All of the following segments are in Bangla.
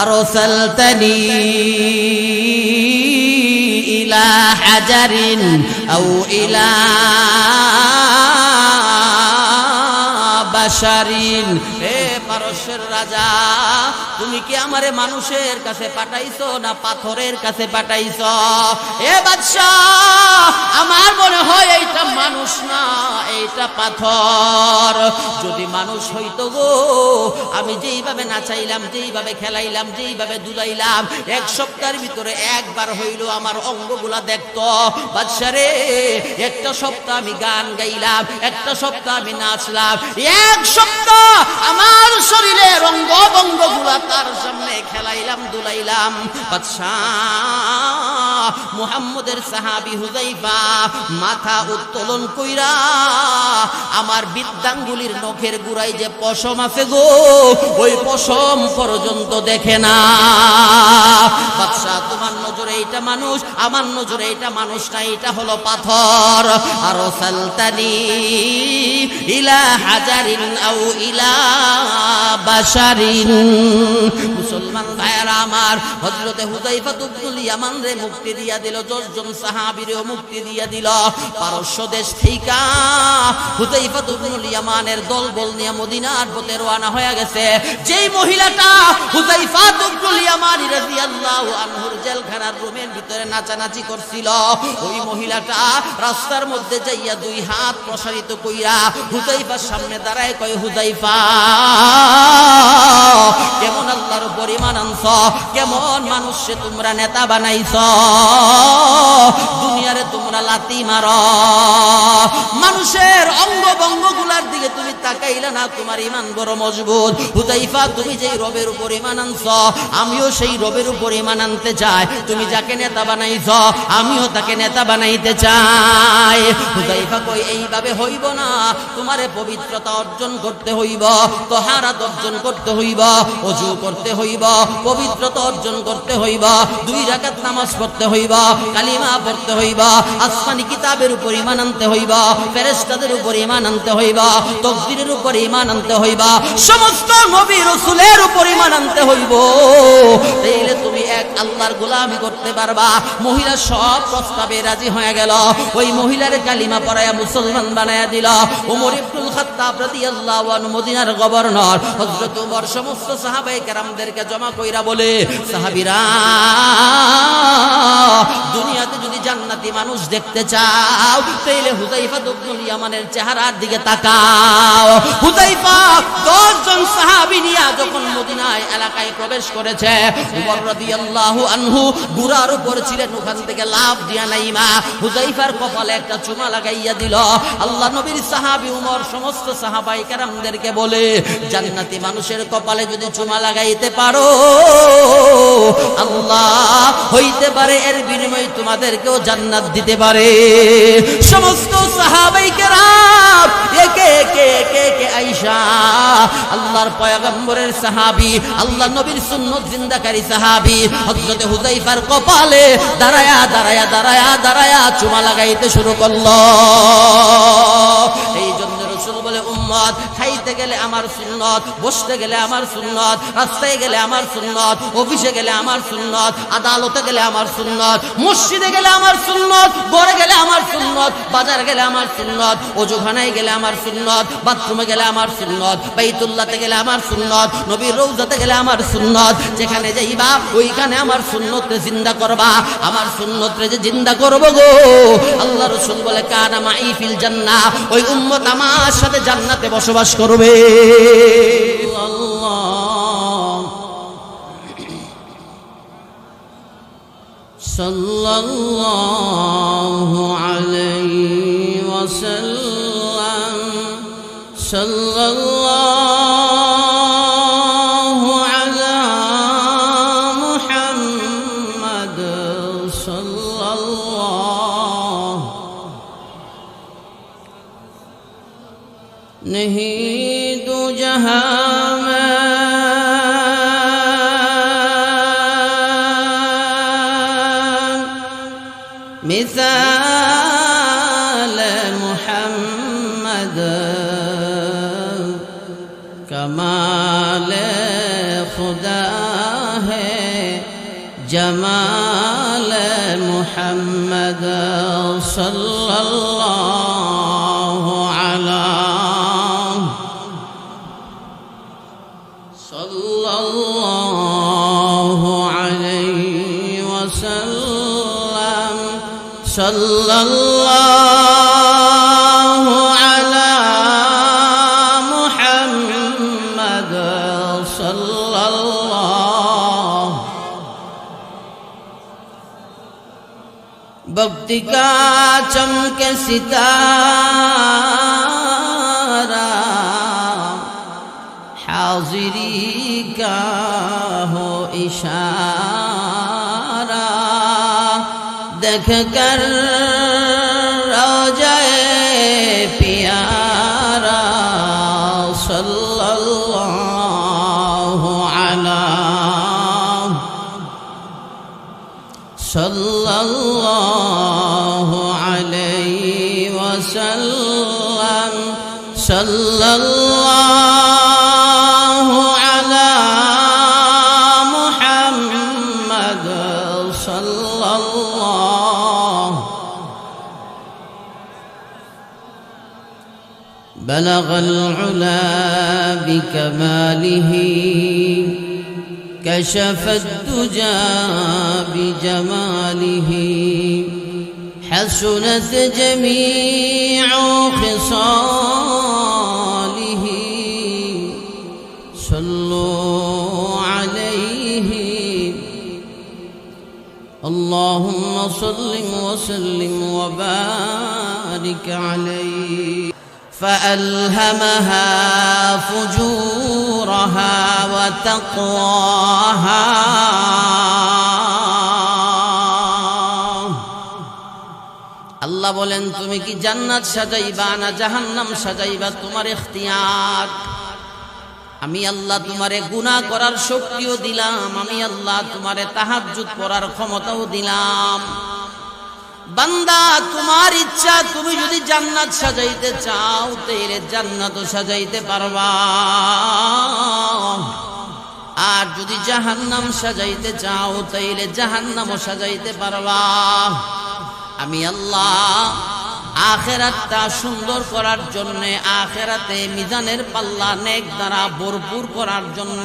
আরসালতানি ইলা হাজারিন আও ইলা বাশারিন। হে পারস্যের রাজা, তুমি কি আমারে মানুষের কাছে পাঠাইছো না পাথরের কাছে পাঠাইছো? এ বাদশাহ, আমার মনে হয় এইটা মানুষ না, এইটা পাথর। যদি মানুষ হইতো গো, আমি যেইভাবে নাচাইলাম, যেইভাবে খেলাইলাম, যেইভাবে দুলাইলাম, এক সপ্তাহের ভিতরে একবার হইল আমার অঙ্গগুলা দেখতো। বাদশা রে, একটা সপ্তাহ আমি গান গাইলাম, একটা সপ্তাহ আমি নাচলাম, এক সপ্তাহ আমার শরীরের অঙ্গ বঙ্গগুলা তার সামনে খেলাইলাম, দুলাইলাম। বাদশাহ মুহাম্মদের সাহাবী হুযায়ফা মাথা উত্তোলন কইরা আমার বৃদ্ধাঙ্গুলির নখের গুড়ায় যে পশম আছে গো, ওই পশম পর্যন্ত দেখে না। বাদশাহ, তোমার নজরে এইটা মানুষ, আমার নজরে এইটা মানুষ না, এটা হলো পাথর। আরসালতানি ইলা হাজারিন আও ইলা বাশারিন। মুসলমান ভাইয়েরা আমার, হযরতে হুযায়ফা ইবনুল ইয়ামান রে মুক্তি দিয়া দিল, 10 জন সাহাবীরেও মুক্তি দিয়া দিল। পারস্য দেশ থেকে হুযায়ফা ইবনুল ইয়ামানের দলবল নিয়ে মদিনার পথে রওনা হয়ে গেছে। যেই মহিলাটা হুযায়ফা ইবনুল ইয়ামান রাদিয়াল্লাহু আনহুর জেলখানার রুমের ভিতরে নাচানাচি করছিল, ওই মহিলাটা রাস্তার মধ্যে যাইয়া 2 হাত প্রসারিত কইরা হুযায়ফার সামনে দাঁড়ায় কয়, হুযায়ফা, কেমন আল্লাহর উপর ঈমান আনছ, কেমন মানুষকে তোমরা নেতা বানাইছ, দুনিয়ারে তোমরা লাথি মারো, মানুষের অঙ্গ বঙ্গগুলার দিকে তুমি তাকাইলা না, তোমার ঈমান বড় মজবুত। হুযায়ফা, তুমি যেই রবের উপর ঈমান আনছ, আমিও সেই রবের উপর ঈমান আনতে চাই। তুমি যাকে নেতা বানাইছ, আমিও তাকে নেতা বানাইতে চাই। হুযায়ফা কই, এইভাবে হইব না, তোমারে পবিত্রতা অর্জন করতে হইব, তাহারাত অর্জন করতে হইব, ওযু করতে হইব, পবিত্রতা অর্জন করতে হইব, 2 রাকাত নামাজ পড়তে হইব, কালিমা পড়তে হইব, আসমানি কিতাবের উপর ঈমান আনতে হইব, ফেরেশতাদের উপর ঈমান আনতে হইব, তাকদীরের উপর ঈমান আনতে হইব, সমস্ত নবী রাসূলের উপর ঈমান আনতে হইব। তাইলে তুমি এক আল্লাহর গোলামি করতে পারবা। মহিলা সব প্রস্তাবে রাজি হয়ে গেল। ওই মহিলার কালিমা পড়ায়া মুসলমান বানায়া দিল। ওমর ইবনুল খাত্তাব রাদিয়াল্লাহু আনহু মদিনার গভর্নর, হযরত ওমর সমস্ত সাহাবায়ে কেরামদেরকে জমা কইরা বলে, সাহাবীরা, দুনিয়াতে যদি জান্নাতি মানুষ দেখতে চাও, তাইলে হুযায়ফা ইবনুল ইয়ামানের চেহারার দিকে তাকাও। হুযায়ফা 10 জন সাহাবী নিয়ে যখন মদিনায় এলাকায় প্রবেশ করেছে, ওমর রাদিয়াল্লাহু আনহু গুড়ার উপর ছিলেন, ওখান থেকে লাফ দিয়া নাইমা হুযায়ফার কপালে একটা চুমা লাগাইয়া দিল। আল্লাহ নবীর সাহাবী ওমর সমস্ত সাহাবায়ে কেরামদেরকে বলে, জান্নাতি মানুষের কপালে যদি চুমা লাগাইতে পারো, আল্লাহ হইতে পারে এর বিনিময়ে তোমাদেরকেও জান্নাত দিতে পারে। সমস্ত সাহাবায়ে কেরাম একে একে একে একে আয়েশা, আল্লাহর পয়গম্বরের সাহাবী, আল্লাহ নবীর সুন্নাত জিন্দাকারী সাহাবী হযরতে হুযায়ফার কপালে দাঁড়ায়া দাঁড়ায়া দাঁড়ায়া দাঁড়ায়া চুমা লাগাইতে শুরু করলো। এই জন্য রাসূল বলে, উম্মত, খাইতে গেলে আমার সুন্নাত, বসতে গেলে আমার সুন্নাত, রাস্তায় গেলে আমার সুন্নাত, অফিসে গেলে আমার সুন্নাত, আদালতে গেলে আমার সুন্নাত, মসজিদে গেলে আমার সুন্নাত, ঘরে গেলে আমার সুন্নাত, বাজার গেলে আমার সুন্নাত, ওযুখানায় গেলে আমার সুন্নাত, বাথরুমে গেলে আমার সুন্নাত, বাইতুল্লাহতে গেলে আমার সুন্নাত, নবীর রওজাতে গেলে আমার সুন্নাত। যেখানে যাইবা ওইখানে আমার সুন্নতকে জিন্দা করবা। আমার সুন্নতকে যে জিন্দা করব গো, আল্লাহ রাসূল বলে, কানা মাই ফিল জান্নাহ, ওই উম্মত আমার সাথে জান্নাতে বসবাস করবে। সাল্লাল্লাহু আলাইহি ওয়াসাল্লাম, সাল্লাল্লাহু আলা মুহাম্মাদ, সাল্লাল্লাহু नहीं दो जहां में मिसाल मुहम्मद, कमाल खुदा है जमाल मुहम्मद सल्लल्लाहु अलैहि वसल्लम सल्लल्लाहु अला मुहम्मद सल्लल्लाहु। भक्ति का चमके सितारा, हाज़िरी का हो इशारा, देख कर रोज़े प्यारा सल्लल्लाहु अला सल्लल्लाहु अलैहि वसल्लम सल्लल्लाहु अला मुहम्मद सल्लल्लाहु। बलगल उला बिकमालिही कशफत दुजा बिजमालिही हसनत जमीउ खिसालिही सल्लु अलैहि अल्लाहुम्मा सल्लि व सल्लिम व बारिक अलैहि। فألهمها فجورها وتقواها আল্লাহ বলেন তুমি কি জান্নাত সাজাইবা না জাহান্নাম সাজাইবা তোমার ইখতিয়ার। আমি আল্লাহ তোমারে গুনাহ করার শক্তিও দিলাম, আমি আল্লাহ তোমারে তাহাজ্জুদ পড়ার ক্ষমতাও দিলাম। বান্দা তোমার ইচ্ছা, তুমি যদি জান্নাত সাজাইতে চাও তাহলে জান্নাতও সাজাইতে পারবা, আর যদি জাহান্নাম সাজাইতে চাও তাহলে জাহান্নামও সাজাইতে পারবা। আমি আল্লাহ আখিরাতটা সুন্দর করার জন্য, আখিরাতে মিজানের পাল্লা নেক দ্বারা ভরপুর করার জন্য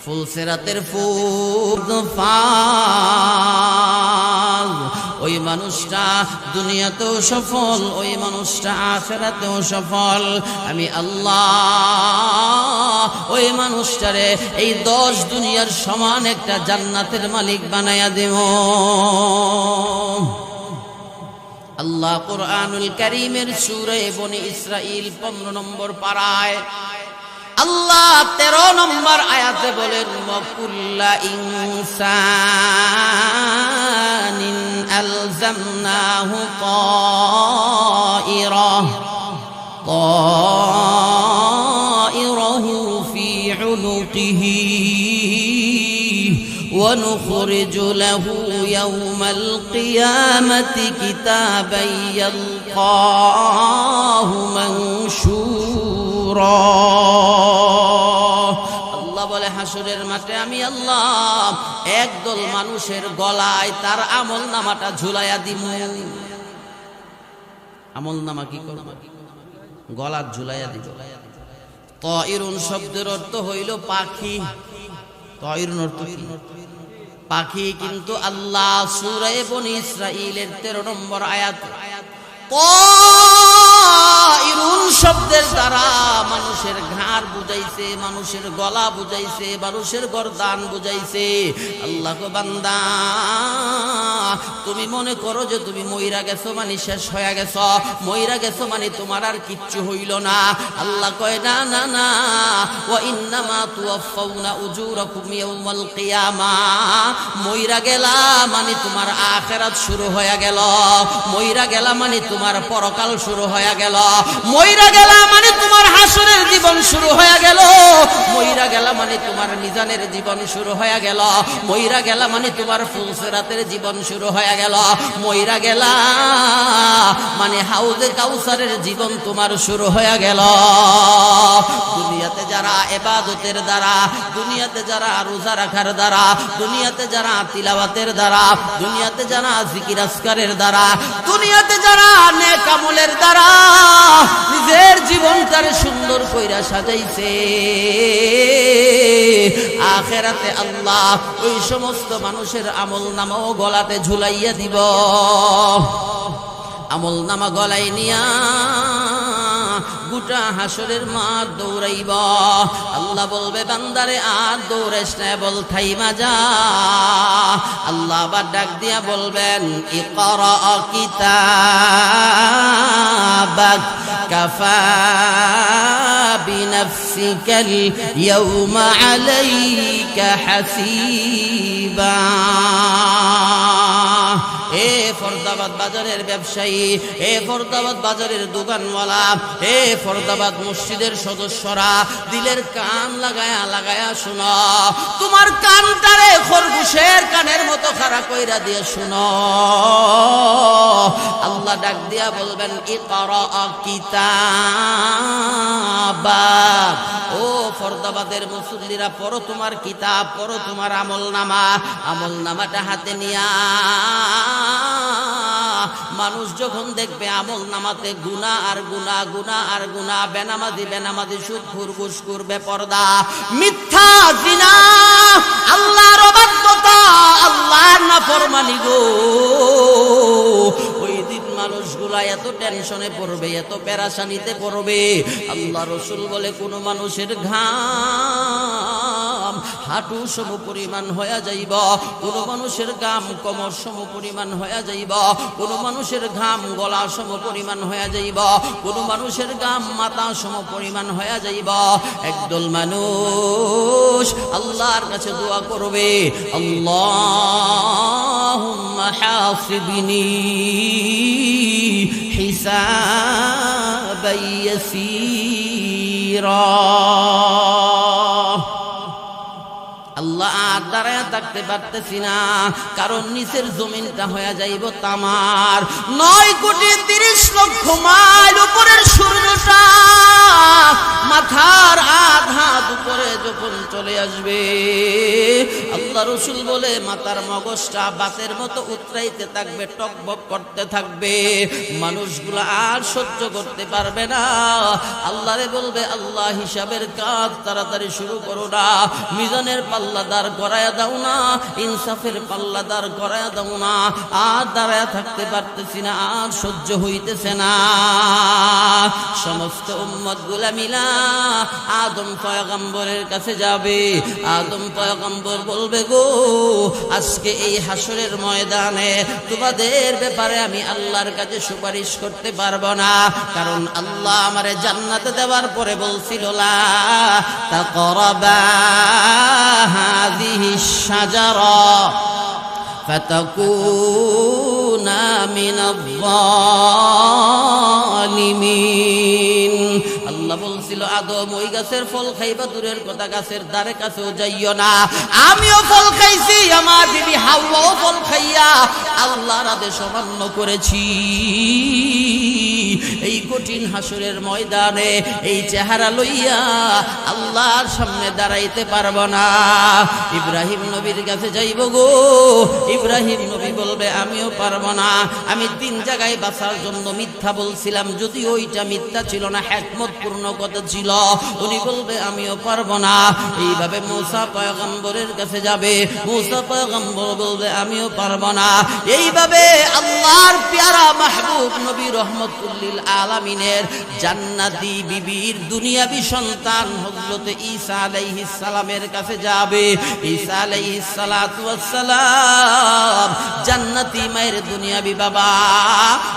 ফুলসিরাতের ফুল ফাজ, ওই মানুষটা দুনিয়াতেও সফল, ওই মানুষটা আখিরাতেও সফল। আমি আল্লাহ ওই মানুষটারে এই 10 দুনিয়ার সমান একটা জান্নাতের মালিক বানায়া দেব। আল্লাহ কুরআনুল কারীমের সূরা বনি ইসরাঈল 15 নম্বর পারায় আল্লাহ 13 নম্বর আয়াতে বলেন ওয়াকুল্লা ইনসানিন আলজামনাহু তায়রাহু ফি উনুকিহি ونخرج له يوم القيامة كتابا يلقاه منشورا। আল্লাহ বলে হাসরের মাঠে আমি আল্লাহ একদল মানুষের গলায় তার আমল নামাটা ঝুলাইয়া দিব। আমল নামা কি করব? গলা ঝুলাইয়া দিব। তায়রুন শব্দের অর্থ হইল পাখি। তায়রুন অর্থ কি? পাখি। কিন্তু আল্লাহ সূরা বনি ইসরাঈলের 13 নম্বর আয়াত তায়রুন শব্দের দ্বারা মানুষের ঘাড় বুঝাইছে, মানুষের গলা বুঝাইছে, মানুষের গর্দান বুঝাইছে। আল্লাহ গো বান্দা, তুমি মনে করো যে তুমি মইরা গেছো মানে শেষ হয়ে গেছো, মইরা গেছো মানে তোমার আর কিচ্ছু হইল না। আল্লাহ কয় না না না, ওয়া ইন্নামা তুওয়াফাউনা উজুরাকুম ইয়াউমাল কিয়ামা। মইরা গেলা মানে তোমার আখিরাত শুরু হয়ে গেল, মইরা গেলা মানে তোমার পরকাল শুরু হয়ে গেল, মইরা মইরা গেলা মানে তোমার হাসরের জীবন শুরু হয়ে গেল, মইরা গেলা মানে তোমার মিজানের জীবন শুরু হয়ে গেল, মইরা গেলা মানে তোমার ফুলসিরাতের জীবন শুরু হয়ে গেল, মইরা গেলা মানে হাউজে কাউসারের জীবন তোমার শুরু হয়ে গেল। দুনিয়াতে যারা ইবাদতের দ্বারা, দুনিয়াতে যারা রোজা রাখার দ্বারা, দুনিয়াতে যারা তিলাওয়াতের দ্বারা, দুনিয়াতে যারা জিকির আজকারের দ্বারা, দুনিয়াতে যারা নেক আমলের দ্বারা নিজের জীবনটারে সুন্দর কইরা সাজাইছে, আখিরাতে আল্লাহ ওই সমস্ত মানুষের আমলনামাও গলাতে ঝুলাইয়া দিব। আমলনামা গলাই নিয়া গোটা হাসরের মাঠ দৌড়াইব। আল্লাহ বলবে বান্দারে আর দৌড়াইস না, বল থাইমা যা। আল্লাহ আবার ডাক দিয়া বলবেন ইকরা কিতাবাক কাফা বিনাফসিকাল ইয়াওমা আলাইকা হাসিবা। এ ফরদাবাদ বাজারের ব্যবসায়ী, এ ফরদাবাদ বাজারের দোকানওয়ালা, এ ফরদাবাদ মসজিদের সদস্যরা, দিলের কান লাগায়া লাগায়া শোনো, তোমার কানটারে খরগোশের কানের মতো খাড়া কইরা দিয়ে শোনো। আল্লাহ ডাক দিয়া বলবেন ইকরা কিতাবাক, ও ফরদাবাদের মুসল্লিরা পড়ো তোমার কিতাব, পড়ো তোমার আমলনামা। আমলনামাটা হাতে নিয়া মানুষ যখন দেখবে আমল নামাতে গুনাহ আর গুনাহ, গুনাহ আর গুনাহ, বেনামাজি বেনামাজি, সুদখোর ঘুষখোর, বেপরদা, মিথ্যা, জিনা, আল্লাহর অবাধ্যতা, আল্লাহর নাফরমানি গো, ওই দিন মানুষগুলা এত টেনশনে পড়বে, এত পেরেশানিতে পড়বে। আল্লাহ রাসূল বলে কোন মানুষের ঘাম হাঁটু সম পরিমাণ হয়ে যাইব, কোন মানুষের ঘাম কোমর সম পরিমাণ হয়ে যাইব, কোন মানুষের ঘাম গলা সম পরিমাণ হয়ে যাইব, কোন মানুষের ঘাম মাথা সম পরিমাণ হয়ে যাইব। একদল মানুষ আল্লাহর কাছে দোয়া করবে, আল্লাহুম্মা হাসিবনি হিসাবান ইয়াসীরা। আল্লাহ আর দাঁড়ায় থাকতে পারতেছি না, কারণ নিচের জমিনটা হয়ে যাইব তামার। 9,30,00,000 মাইল উপরের সূর্যটা মাথার আধা উপরে যখন চলে আসবে, আল্লাহ রাসূল বলে মাথার মগজটা বাতের মতো উতরাইতে থাকবে, টকবক করতে থাকবে, মানুষগুলো আর সহ্য করতে পারবে না। আল্লাহরে বলবে আল্লাহ হিসাবের কাজ তাড়াতাড়ি শুরু করো না, মিজানের পাল্লাদার করায়া দাও না, ইনসাফের পাল্লাদার করায়া দাও না, আর দাঁড়ায় থাকতে পারতেছি না, আর সহ্য হইতেছে না। সমস্ত উম্মত গুলা মিলা আদম পয়গম্বরের কাছে যাবে। আদম পয়গম্বর বলবে গো আজকে এই হাসরের ময়দানে তোমাদের ব্যাপারে আমি আল্লাহর কাছে সুপারিশ করতে পারবো না, কারণ আল্লাহ আমারে জান্নাতে দেওয়ার পরে বলছিল লা তাকরাবা হাযিহি শাজারা ফাতাকুনা মিনাল যালিমিন। আল্লাহ বলছিল আদম ওই গাছের ফল খাইবা, দূরের কথা গাছের ধারে কাছেও যাইও না। আমিও ফল খাইছি, আমার বিবি হাওয়াও ফল খাইয়া আল্লাহর আদেশ অমান্য করেছি। এই কঠিন হাসরের ময়দানে এই চেহারা লইয়া আল্লাহর সামনে দাঁড়াইতে পারবো না। ইব্রাহিম নবীর কাছে যাইব গো, ইব্রাহিম নবী বলবে আমিও পারবো না, আমি 3 জায়গায় বাঁচার জন্য মিথ্যা বলছিলাম, যদি ওইটা মিথ্যা ছিল না হিকমতপূর্ণ কথা ছিল। উনি বলবে আমিও পারবো না। এইভাবে মুসা পয়গম্বরের কাছে যাবে, মুসা পয়গম্বর বলবে আমিও পারবো না। এইভাবে আল্লাহর প্যারা মাহবুব নবী রহমতুল্লাহ আলামিনের জান্নাতি বিবির দুনিয়াবি সন্তান হযরত ঈসা আলাইহিস সালামের কাছে যাবে। ঈসা আলাইহিস সালাতু ওয়াস সালাম জান্নাতি মায়ের দুনিয়াবি বাবা,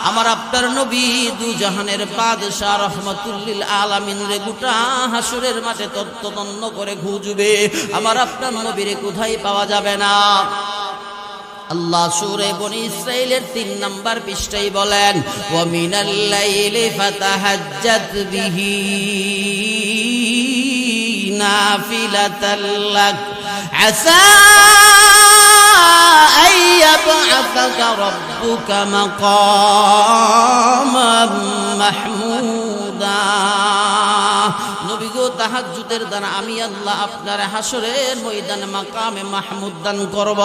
আমার আপনার নবী দু জাহানের বাদশা রহমতুল্লিল আলামিন রে গোটা হাসরের মাঠে তন্ন করে খুঁজবে, আমার আপনার নবীরে কোথায় পাওয়া যাবে না। আল্লাহ সূরা বনী ইসরাঈলের 3 নাম্বার পৃষ্ঠায় বলেন ওয়া মিনাল লাইলি ফাতাহাজ্জাত বিহি নাফিলাতাল লাক আসা আন ইয়াবআসাকা রাব্বুকা মাকামান মাহমুদা। নবী গো, তাহাজ্জুদের দ্বারা আমি আল্লাহ আপনার হাসরের ময়দানে মাকামে মাহমুদ দান করব।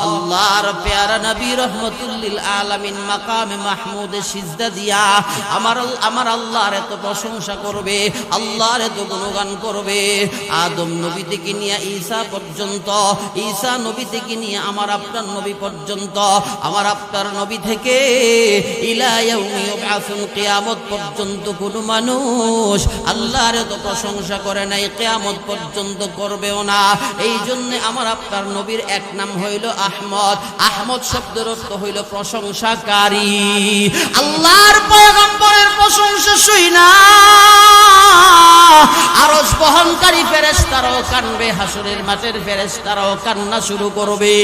আল্লাহর প্যারা নবী রহমাতুল লিল আলামিন মাকামে মাহমুদে সিজদা দিয়া আমার আল্লাহর এত প্রশংসা করবে, আল্লাহর এত গুণগান করবে। আদম নবী থেকে নিয়ে ঈসা পর্যন্ত, ঈসা নবী থেকে নিয়ে আমার আপনার নবী পর্যন্ত, আমার আপনার নবী থেকে ইলা ইয়াউমি ইউবআসুন কিয়ামত পর্যন্ত কোন মানুষ আল্লাহর এত প্রশংসা করে নাই, কিয়ামত পর্যন্ত করবেও না। এই জন্য আমার আপনার নবীর এক নাম হইল আহমদ। আহমদ শব্দের অর্থ হইল প্রশংসাকারী। আল্লাহর পয়গম্বরের প্রশংসা শুইনা আরশ বহনকারী ফেরেশতারাও কানবে, হাসরের মাঠের ফেরেশতারাও কান্না শুরু করবে।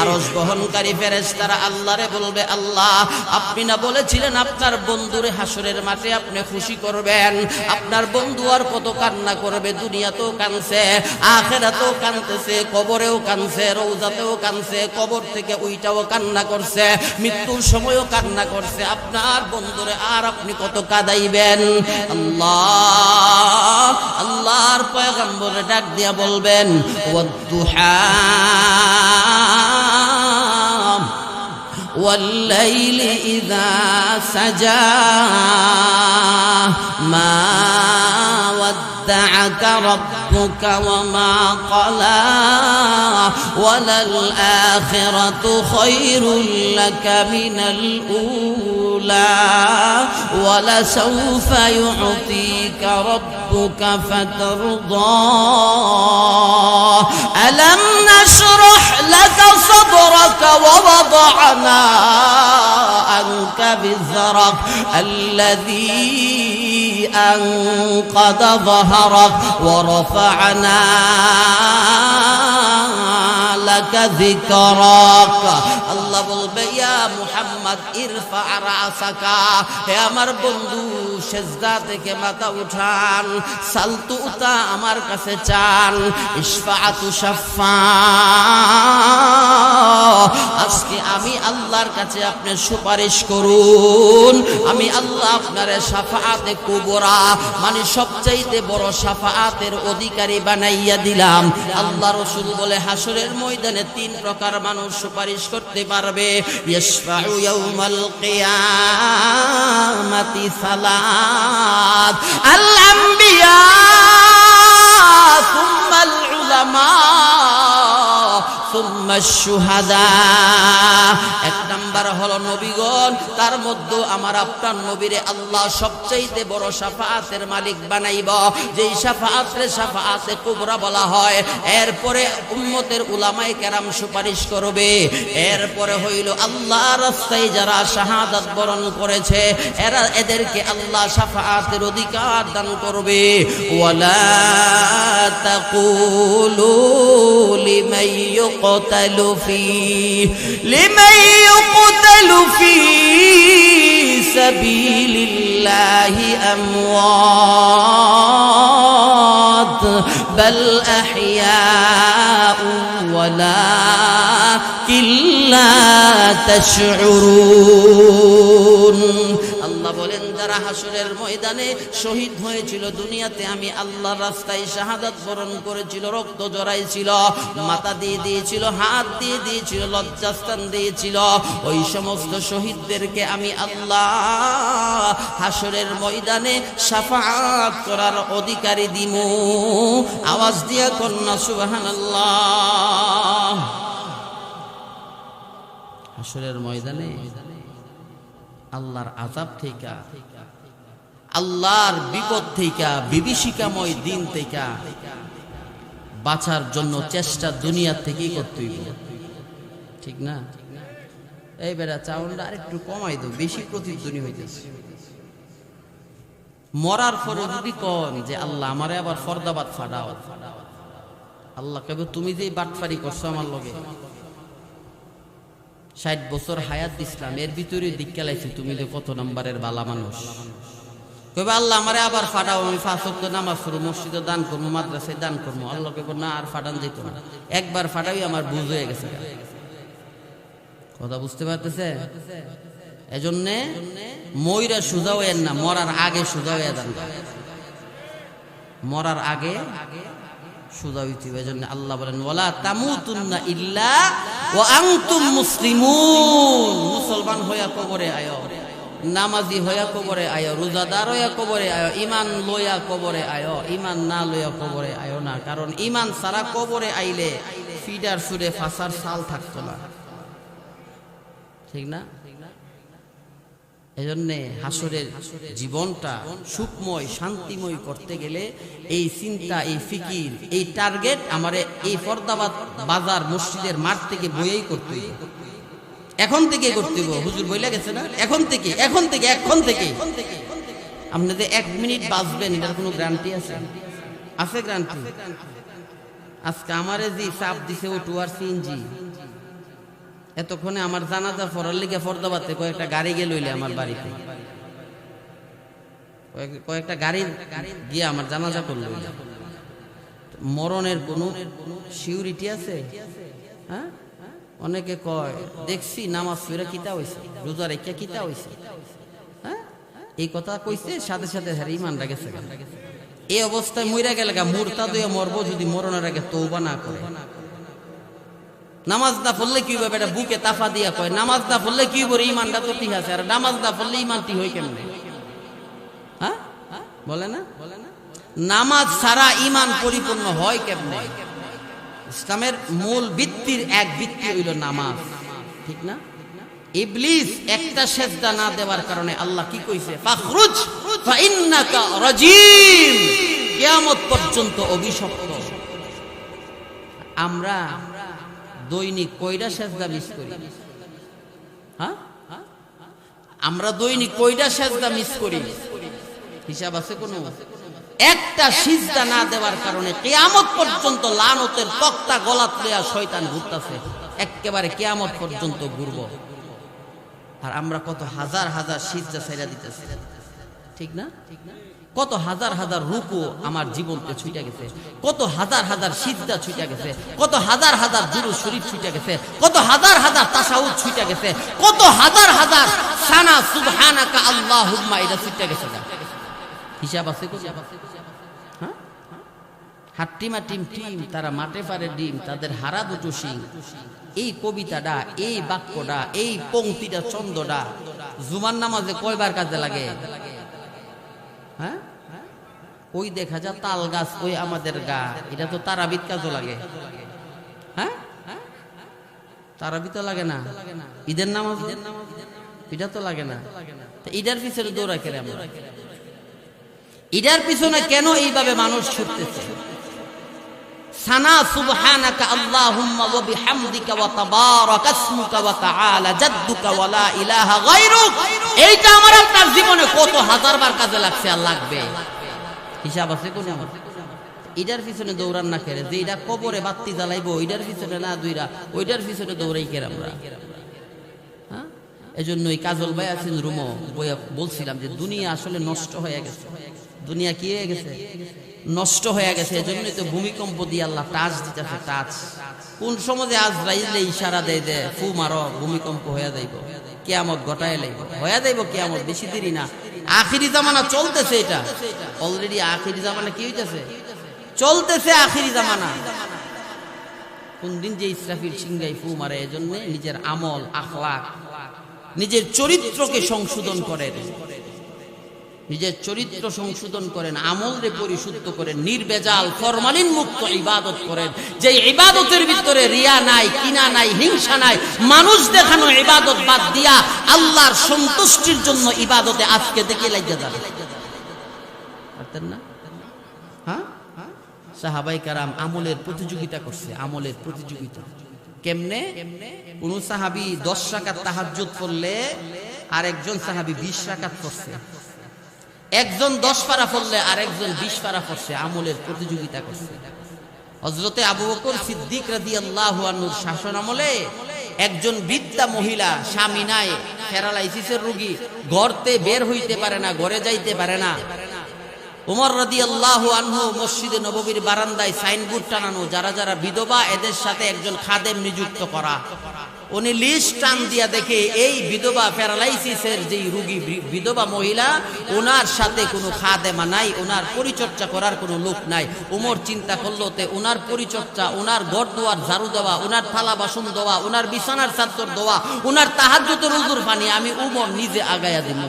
আরশ বহনকারী ফেরেশতারা আল্লাহরে বলবে, আল্লাহ আপনি না বলেছিলেন আপনার বন্ধুরে হাসরের মাঠে আপনি খুশি করবেন। আপনার বন্ধু আর কত কান্না করবে, দুনিয়াতেও কানছে, আখিরাতেও কানতেছে, কবরেও কানছে, রওজাতেও কানছে, কবর থেকে উইটাও কান্না করছে, মৃত্যুর সময়ও কান্না করছে। আপনার বন্ধুরে আর আপনি কত কাঁদাইবেন? আল্লাহর পয়গম্বর ডাক দিয়া বলবেন ওয়াদ্দুহা والليل إذا سجى ما ودعك ربك وما قلى وللآخرة خير لك من الأولى ولسوف يعطيك ربك فترضى ألم نشرح لك صدرك ووضعنا عنك وزرك الذي أنقض ظهرك ورفعنا لك ذكرك। আল্লাহ বলবে ইয়া মুহাম্মদ ইরফা রাসাকা, হে আমার বন্ধু সিজদা থেকে মাথা উঠান, সালতুতা আমার কাছে চান, ইশফাআতু শাফা, আজকে আমি আল্লাহর কাছে আপনি সুপারিশ করুন। আমি আল্লাহ আপনারে শাফাআতে কুবরা মানে সবচাইতে বড় শাফাআতের অধিকারী বানাইয়া দিলাম। আল্লাহ রাসূল বলে হাসরের ময়দানে 3 প্রকার মানুষ সুপারিশ করতে পারবে। ইয়াশফাউ ইয়াউমাল কিয়ামাতি সালাত আল আম্বিয়া সুম্মাল উলামা সুম্মা শুহাদা। 1 নাম্বার হলো নবীগণ, তার মধ্যে আমার আপনার নবীরে আল্লাহ সবচাইতে বড় শাফাআতের মালিক বানাইব, যেই শাফাআতে শাফাআতে কুবরা বলা হয়। এরপরে উম্মতের উলামায়ে কেরাম সুপারিশ করবে। এরপরে হইল আল্লাহর রাস্তায় যারা শাহাদাত বরণ করেছে এদেরকে আল্লাহ শাফাআতের অধিকার দান করবে। ওয়ালা তাকুলু লিমান يقتل في سبيل الله أموات بل أحياء ولكن لا تشعرون। আল্লাহ বলেন যারা হাসরের ময়দানে শহীদ হয়েছিল, দুনিয়াতে আমি আল্লাহর রাস্তায় শাহাদাত বরণ করেছিল, রক্ত জড়াইছিল, মাথা দিয়ে দিয়েছিল, হাত দিয়ে দিয়েছিল, লজ্জাস্থান দিয়েছিল, ওই সমস্ত শহীদদেরকে আমি আল্লাহ হাসরের ময়দানে শাফাআত করার অধিকারী দিমু। আওয়াজ দিয়া কন্যা সুবহানাল্লাহ। হাসরের ময়দানে আল্লাহর আযাব থেকে, আল্লাহর বিপদ থেকে, বিভীষিকাময় দিন থেকে বাঁচার জন্য চেষ্টা দুনিয়া থেকেই করতে হইব, ঠিক না? এই বেটা চাউলটা আরেকটু কমাই দাও, বেশি প্রতিধ্বনি হইতেছে। মরার পরে যদি কন যে আল্লাহ আমারে আবার ফরদাবাদ ফাটাও, আল্লাহ কবে তুমি যে বাটফারি করছো আমার লগে, 60 বছর হায়াত দিছিলাম, এর ভিতরে দিক্কালাইছি তুমি যে কত নম্বরের বালা মানুষ। কইবে আল্লাহ আমারে আবার ফাটাও, আমি 5 ওয়াক্ত নামাজ পড়ব, মসজিদে দান করবো, মাদ্রাসায় দান করবো। আল্লাহ কইব না, আর ফাটান যেত না, একবার ফাটাই আমার বুঝ হয়ে গেছে। কথা বুঝতে পারতেছে? এজন্যে মইরা সুজা হইয়েন না, মরার আগে সুজা হইয়া যান, মরার আগে সুজা হইতে হবে। এজন্য আল্লাহ বলেন ওয়ালা তামুতুন্না ইল্লা ওয়া আনতুম মুসলিমুন। মুসলমান হইয়া কবরে আয়ো, নামাজি হইয়া কবরে আয়ো, রোজাদার হইয়া কবরে আয়ো, ঈমান লইয়া কবরে আয়ো, ঈমান না লইয়া কবরে আয়ো না। কারণ ঈমান ছাড়া কবরে আইলে ফিডার সুরে ফাসার সাল থাকতো না, ঠিক না? এজন্যে হাসরের জীবনটা সুখময় শান্তিময় করতে গেলে এই চিন্তা, এই ফিকির, এই টার্গেট আমারে এই ফরদাবাদ বাজার মসজিদের মাঠ থেকে বইয়েই করতে হবে, এখন থেকে করতে হবে। হুজুর বইলা গেছে না, এখন থেকে আপনি যে 1 মিনিট বাঁচবেন এটার কোনো গ্যারান্টি আছে? আছে গ্যারান্টি? আজকে আমারে যে চাপ দিছে ও টুয়ার সিএনজি, এতক্ষণে আমার জানাজা পড়ার লিগে ফরদাবাদে কয়েকটা গাড়ি গেল হইলে আমার বাড়িতে, কয়েকটা গাড়ি গিয়ে আমার জানাজা করলো। মরণের কোনো সিউরিটি আছে? হ্যাঁ, অনেকে কয় দেখছি নামাজ পড়ে কিতা হইছে, রোজা রেখে কিতা হইছে। হ্যাঁ, এই কথা কইছে, সাথে সাথে ইমানটা গেছে। এই অবস্থায় মইরা গেলে মুরতাদ হয়ে মরবো যদি মরণের আগে তওবা না করে। নামাজ না পড়লে কি হবে? এটা বুকে তাফা দিয়া কয় নামাজ না পড়লে কি হবে? ইমানটা তো ঠিক আছে, আর নামাজ না পড়লে ইমান ঠিক হয় কেমনে? হ্যাঁ, বলে না? নামাজ ছাড়া ইমান পরিপূর্ণ হয় কেমনে? ইসলামের মূল ভিত্তির এক ভিত্তি হইল নামাজ, ঠিক না? ইবলিস একটা সেজদা না দেওয়ার কারণে আল্লাহ কি কইছে? ফাখরুজ ফাইন্নাকা রাজিম, কিয়ামত পর্যন্ত অভিশপ্ত। আমরা দৈনিক কয়টা সেজদা মিস করি? হ্যাঁ, আমরা দৈনিক কয়টা সেজদা মিস করি? হিসাব আছে কোনো? একটা সিজদা না দেওয়ার কারণে কিয়ামত পর্যন্ত লানতের তক্তা গলাত লইয়া শয়তান ঘুরতাছে, একেবারে কিয়ামত পর্যন্ত ঘুরবো। আর আমরা কত হাজার হাজার সিজদা ছাইড়া দিতেছি, ঠিক না? কত হাজার হাজার রুকু আমার জীবনতে ছুটে গেছে, কত হাজার হাজার সিজদা ছুটে গেছে, কত হাজার হাজার দুরূদ শরীফ ছুটে গেছে, কত হাজার হাজার তাশাহুদ ছুটে গেছে, কত হাজার হাজার সানা সুবহানাকা আল্লাহুম্মা এটা ছুটে গেছে। হিসাব আছে? হ্যাঁ, হাট্টিমা টিম টিম তারা মাঠে পারে ডিম, তাদের হারা দুটো শিং। এই কবিতাটা, এই বাক্যটা, এই পংক্তিটা, ছন্দটা জুমার নামাজে কয়বার কাজে লাগে? হ্যাঁ, ওই দেখা যায় তাল গাছ, ওই আমাদের গা, এটা তো তারাবিদ কাজও লাগে। হ্যাঁ, তারাবিদ লাগে না? ঈদের নামাজ এটা তো লাগে না? ঈদের পিছনে দৌড়া কেন আমরা? ঈদের পিছনে কেন এইভাবে মানুষ ছুটতেছে? সানা সুবহানাকা আল্লাহুম্মা ওয়া বিহামদিকা ওয়া তাবারাকা ইসমুকা ওয়া তাআলা জাদ্দুকা ওয়া লা ইলাহা গায়রুক, এইটা আমার আপনার জীবনে কত হাজার বার কাজে লাগছে আর লাগবে। হিসাব আছে কোন? এটার পিছনে দৌড়ান না করে, যে এটা কবরে বাতি জ্বালাইবো ওইটার পিছনে না দুইরা, ওইটার পিছনে দৌড়াই কেন আমরা? হ্যাঁ, এজন্য এই কাজল ভাই আছেন রুমো বলছিলাম যে দুনিয়া আসলে নষ্ট হয়ে গেছে। দুনিয়া কি হয়ে গেছে? নষ্ট হয়ে গেছে। এজন্যই তো ভূমিকম্প দিয়ে আল্লাহ টাচ দিতেছে, টাচ। কোন সময় আজরাইলে ইশারা দেয় যে ফু মারো, ভূমিকম্প হয়ে যাইব, কিয়ামত ঘটায় লাইব, হয়ে যাইব কিয়ামত, বেশি দেরি না। আখিরি জামানা চলতেছে, এটা অলরেডি আখিরি জামানা কি হইতেছে? চলতেছে আখিরি জামানা। কোন দিন যে ইসরাফিল সিংহাই ফু মারে। এজন্য নিজের আমল, আখলাক, নিজের চরিত্রকে সংশোধন করেন, নিজের চরিত্র সংশোধন করেন, আমলরে পরিশুদ্ধ করেন, নির্বেজাল ফরমালিন মুক্ত ইবাদত করেন, যে ইবাদতের ভিতরে রিয়া নাই, কিনা নাই, হিংসা নাই, মানুষ দেখানো ইবাদত বাদ দিয়া আল্লাহর সন্তুষ্টির জন্য ইবাদতে আজকে দেখে লাগিয়ে যাবে, পারতেন না? হ্যাঁ, সাহাবায়ে কেরাম আমলের প্রতিযোগিতা করছে, আমলের প্রতিযোগিতা। কেমনে? কোন সাহাবী 10 রাকাত তাহাজ্জুদ পড়লে আরেকজন সাহাবী 20 রাকাত পড়ছে, একজন 10 পারা পড়লে আরেকজন 20 পারা পড়ছে, আমলের প্রতিযোগিতা করছে। হযরতে আবু বকর সিদ্দিক রাদিয়াল্লাহু আনহুর শাসন আমলে একজন বৃদ্ধা মহিলা, স্বামী নাই, প্যারালাইসিসের রোগী, ঘরতে বের হইতে পারে না, ঘরে যাইতে পারে না। ওমর রাদিয়াল্লাহু আনহু মসজিদে নববীর বারান্দায় সাইনবোর্ড টানানো, যারা যারা বিধবা এদের সাথে একজন খাদেম নিযুক্ত করা। উনি লিস্ট টান দিয়া দেখে এই বিধবা প্যারালাইসিসের যে রোগী বিধবা মহিলা, ওনার সাথে কোনো খাদেমা নাই, ওনার পরিচর্যা করার কোনো লোক নাই। ওমর চিন্তা করলো তে ওনার পরিচর্যা, ওনার ঘর দোয়ার ঝাড়ু দেওয়া, ওনার থালা বাসন দেওয়া, ওনার বিছানার চাদর দেওয়া, ওনার তাহাজ্জুদের উযুর পানি আমি ওমর নিজে আগায়া দিব।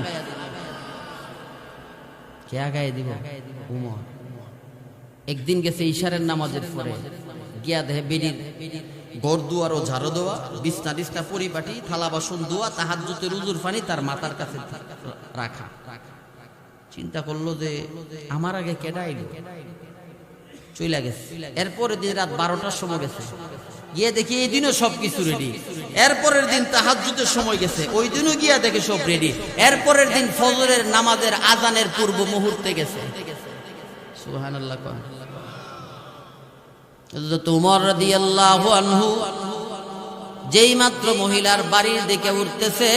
কে আগায় দিব? উমর। একদিন গেছে ইশারের নামাজের পরে, গিয়া দেহে বেরির ঘর দুয়ার ও ঝাড়ু দেওয়া, বিছনা টিছনা পরিপাটি, থালা বাসন ধোয়া, তাহাজ্জুদের উযুর পানি তার মাথার কাছে রাখা। চিন্তা করলো যে আমার আগে কেডা আইলো, চইলা গেছে। এরপরের দিন রাত 12টার সময় গেছে, গিয়ে দেখি এই দিনও সবকিছু রেডি। এরপরের দিন তাহাজ্জুদের সময় গেছে, ওই দিনও গিয়া দেখে সব রেডি। এরপরের দিন ফজরের নামাজের আজানের পূর্ব মুহূর্তে গেছে। সুবহানাল্লাহ। হযরত ওমর রাদিয়াল্লাহু আনহু যেই মাত্র মহিলার বাড়ির দিকে উঠতেছে,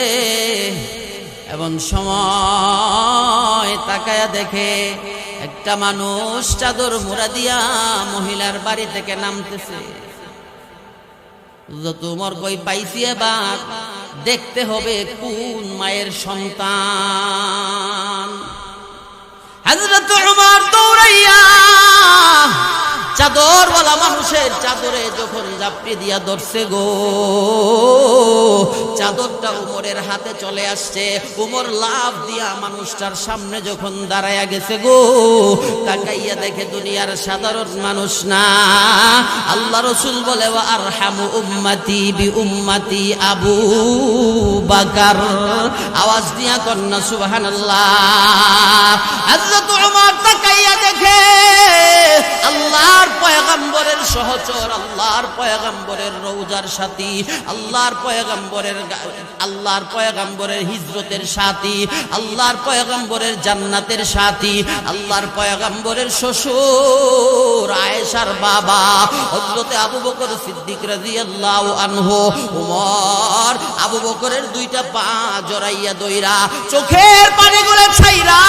এমন সময় তাকায়া দেখে একটা মানুষ চাদর মোড়া দিয়া মহিলার বাড়ি থেকে নামতেছে। হযরত ওমর কই পাইছি, এবার দেখতে হবে কোন মায়ের সন্তান। হযরত ওমর দৌড়াইয়া চাদরওয়ালা মানুষের চাদরে যখন জাপড়ি দিয়া ধরছে গো, চাদরটা উমরের হাতে চলে আসছে। উমর লাফ দিয়া মানুষটার সামনে যখন দাঁড়ায়া গেছে গো, তাকাইয়া দেখে দুনিয়ার সাধারণ মানুষ না, আল্লাহ রাসূল বলে ওয়া আরহামু উম্মতি বি উম্মতি আবু বকর। আওয়াজ দিয়া কন্যা সুবহানাল্লাহ। হযরত ওমর তাকাইয়া দেখে আল্লাহর পয়গম্বরের সহচর, আল্লাহর পয়গম্বরের রওজার সাথী, আল্লাহর পয়গম্বরের হিজরতের সাথী, আল্লাহর পয়গম্বরের জান্নাতের সাথী, আল্লাহর পয়গম্বরের শ্বশুর আয়েশার বাবা হযরতে আবু বকর সিদ্দিক রাদিয়াল্লাহু আনহু। ওমর আবু বকরের দুইটা পা জড়াইয়া দইরা চোখের পানিগুলো ছাইরা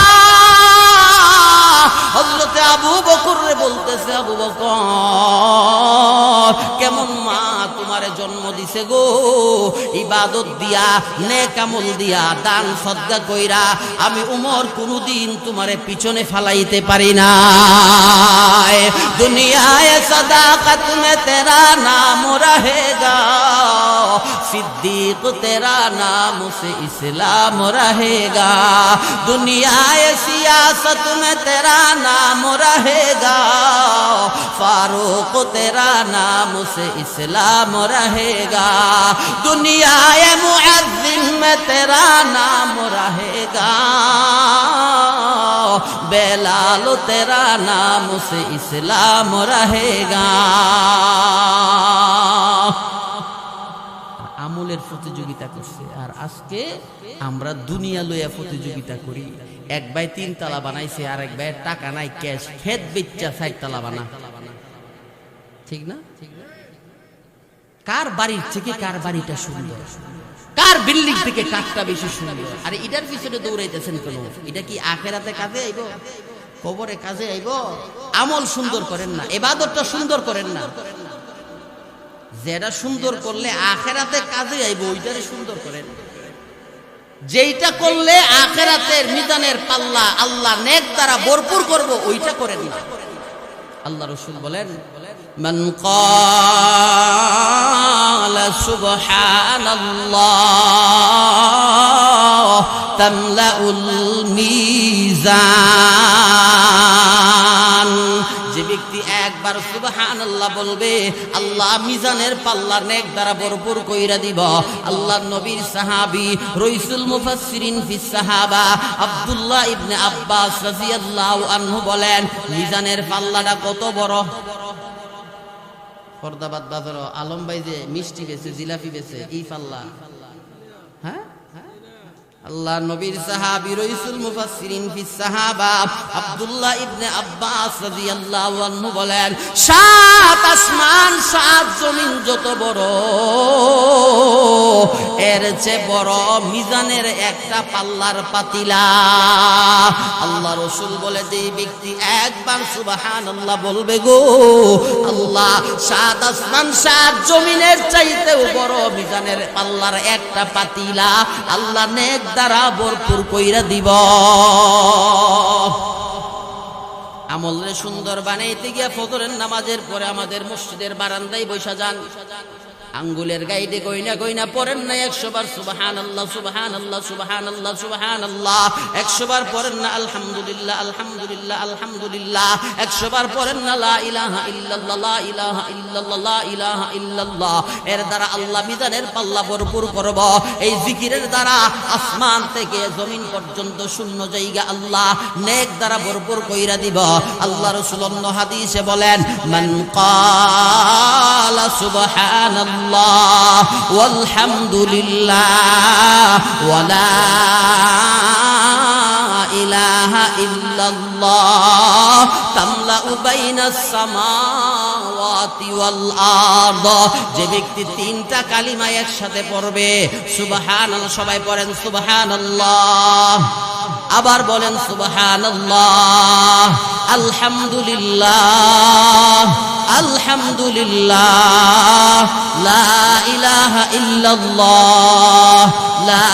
হযরতে আবু বকর রে বলতেছে, আবু বকর কেমন মা তোমারে জন্ম দিছে গো, ইবাদত দিয়া, নেক আমল দিয়া, দান সদকা কইরা আমি উমর কোনদিন তোমারে পিছনে ফালাইতে পারি না। দুনিয়ায় সাদাকত মে তেরা নাম রহেগা, सिद्दीक तेरा नाम से इस्लाम रहेगा, दुनियाए सियासत में तेरा नाम रहेगा, फारूक तेरा नाम से इस्लाम रहेगा, दुनियाए मुअज्जिन में तेरा नाम रहेगा, बेलाल तेरा नाम से इस्लाम रहेगा। আমলের প্রতিযোগিতা করছে, আর আজকে আমরা দুনিয়া লইয়া প্রতিযোগিতা করি। এক ভাই 3 তলা বানাইছে, আর এক ভাই টাকা নাই, ক্যাশ, খেত বেচা 4 তলা বানা। ঠিক না? কার বাড়ির থেকে কার বাড়িটা সুন্দর, কার বিল্ডিং থেকে কারটা বেশি সুন্দর, আর এটার পিছনে দৌড়াইতেছেন কেন? এটা কি আখিরাতে কাজে আইব, কবরে কাজে আইব? আমল সুন্দর করেন না, ইবাদতটা সুন্দর করেন না। যেটা সুন্দর করলে আখিরাতে কাজে আইব ওইটারে সুন্দর করেন। যেইটা করলে আখিরাতের মিজানের পাল্লা আল্লাহ নেক দ্বারা ভরপুর করব ওইটা করেন না। আল্লাহ রাসূল বলেন, মান ক্বালা সুবহানাল্লাহ তামলাউল মিজান। যে ব্যক্তি একবার সুবহানাল্লাহ বলবে, আল্লাহ মিজানের পাল্লা নেক দ্বারা ভরপুর কইরা দিব। আল্লাহর নবীর সাহাবী রাইসুল মুফাসসিরিন ফিস সাহাবা আব্দুল্লাহ ইবনে আব্বাস রাদিয়াল্লাহু আনহু বলেন, মিজানের পাল্লাটা কত বড়? ফরদাবাদ বাজার আলম ভাই যে মিষ্টি বেচে, জিলাপি বেচে, এই পাল্লা, হ্যাঁ আল্লাহ নবীর সাহাবী রাইসুল মুফাসসিরিন ফিস সাহাবা আব্দুল্লাহ ইবনে আব্বাস রাদিয়াল্লাহু আনহু বলেন, সাত আসমান সাত জমিন যত বড়, এর চেয়ে বড় মিজানের একটা পাল্লার পাতিলা। আল্লাহ রাসূল বলে, যে ব্যক্তি একবার সুবহানাল্লাহ বলবে গো, আল্লাহ সাত আসমান সাত জমিনের চাইতেও বড় মিজানের পাল্লার একটা পাতিলা আল্লাহ নেক দ্বারা ভরপুর কইরা দিব। আমলরে সুন্দর বানাইতে গিয়া ফজরের নামাজের পরে আমাদের মসজিদের বারান্দায় বৈশা যান, আঙ্গুলের গাইডে গইনা গইনা পড়েন না 100 বার সুবহানাল্লাহ সুবহানাল্লাহ সুবহানাল্লাহ সুবহানাল্লাহ, 100 বার পড়েন না আলহামদুলিল্লাহ আলহামদুলিল্লাহ আলহামদুলিল্লাহ, 100 বার পড়েন না লা ইলাহা ইল্লাল্লাহ লা ইলাহা ইল্লাল্লাহ লা ইলাহা ইল্লাল্লাহ। এর দ্বারা আল্লাহ মিজানের পাল্লা ভরপুর করব। এই জিকিরের দ্বারা আসমান থেকে জমিন পর্যন্ত শূন্য জায়গা আল্লাহ নেক দ্বারা ভরপুর কইরা দিব। আল্লাহ রাসূল অন্য হাদিসে বলেন, মান ক্বালা সুবহানাল্লাহ ওয়ালহামদুলিল্লাহ ওয়ালা ইলাহা ইল্লাল্লাহ তামলাউ বাইনাস সামাওয়াতি ওয়াল আরদ। যে ব্যক্তি তিনটা কালিমা একসাথে পড়বে, সুবহানাল্লাহ, সবাই পড়েন সুবহানাল্লাহ, আবার বলেন সুবহানাল্লাহ, আলহামদুলিল্লাহ আলহামদুলিল্লাহ, লা ইলাহা ইল্লাল্লাহ লা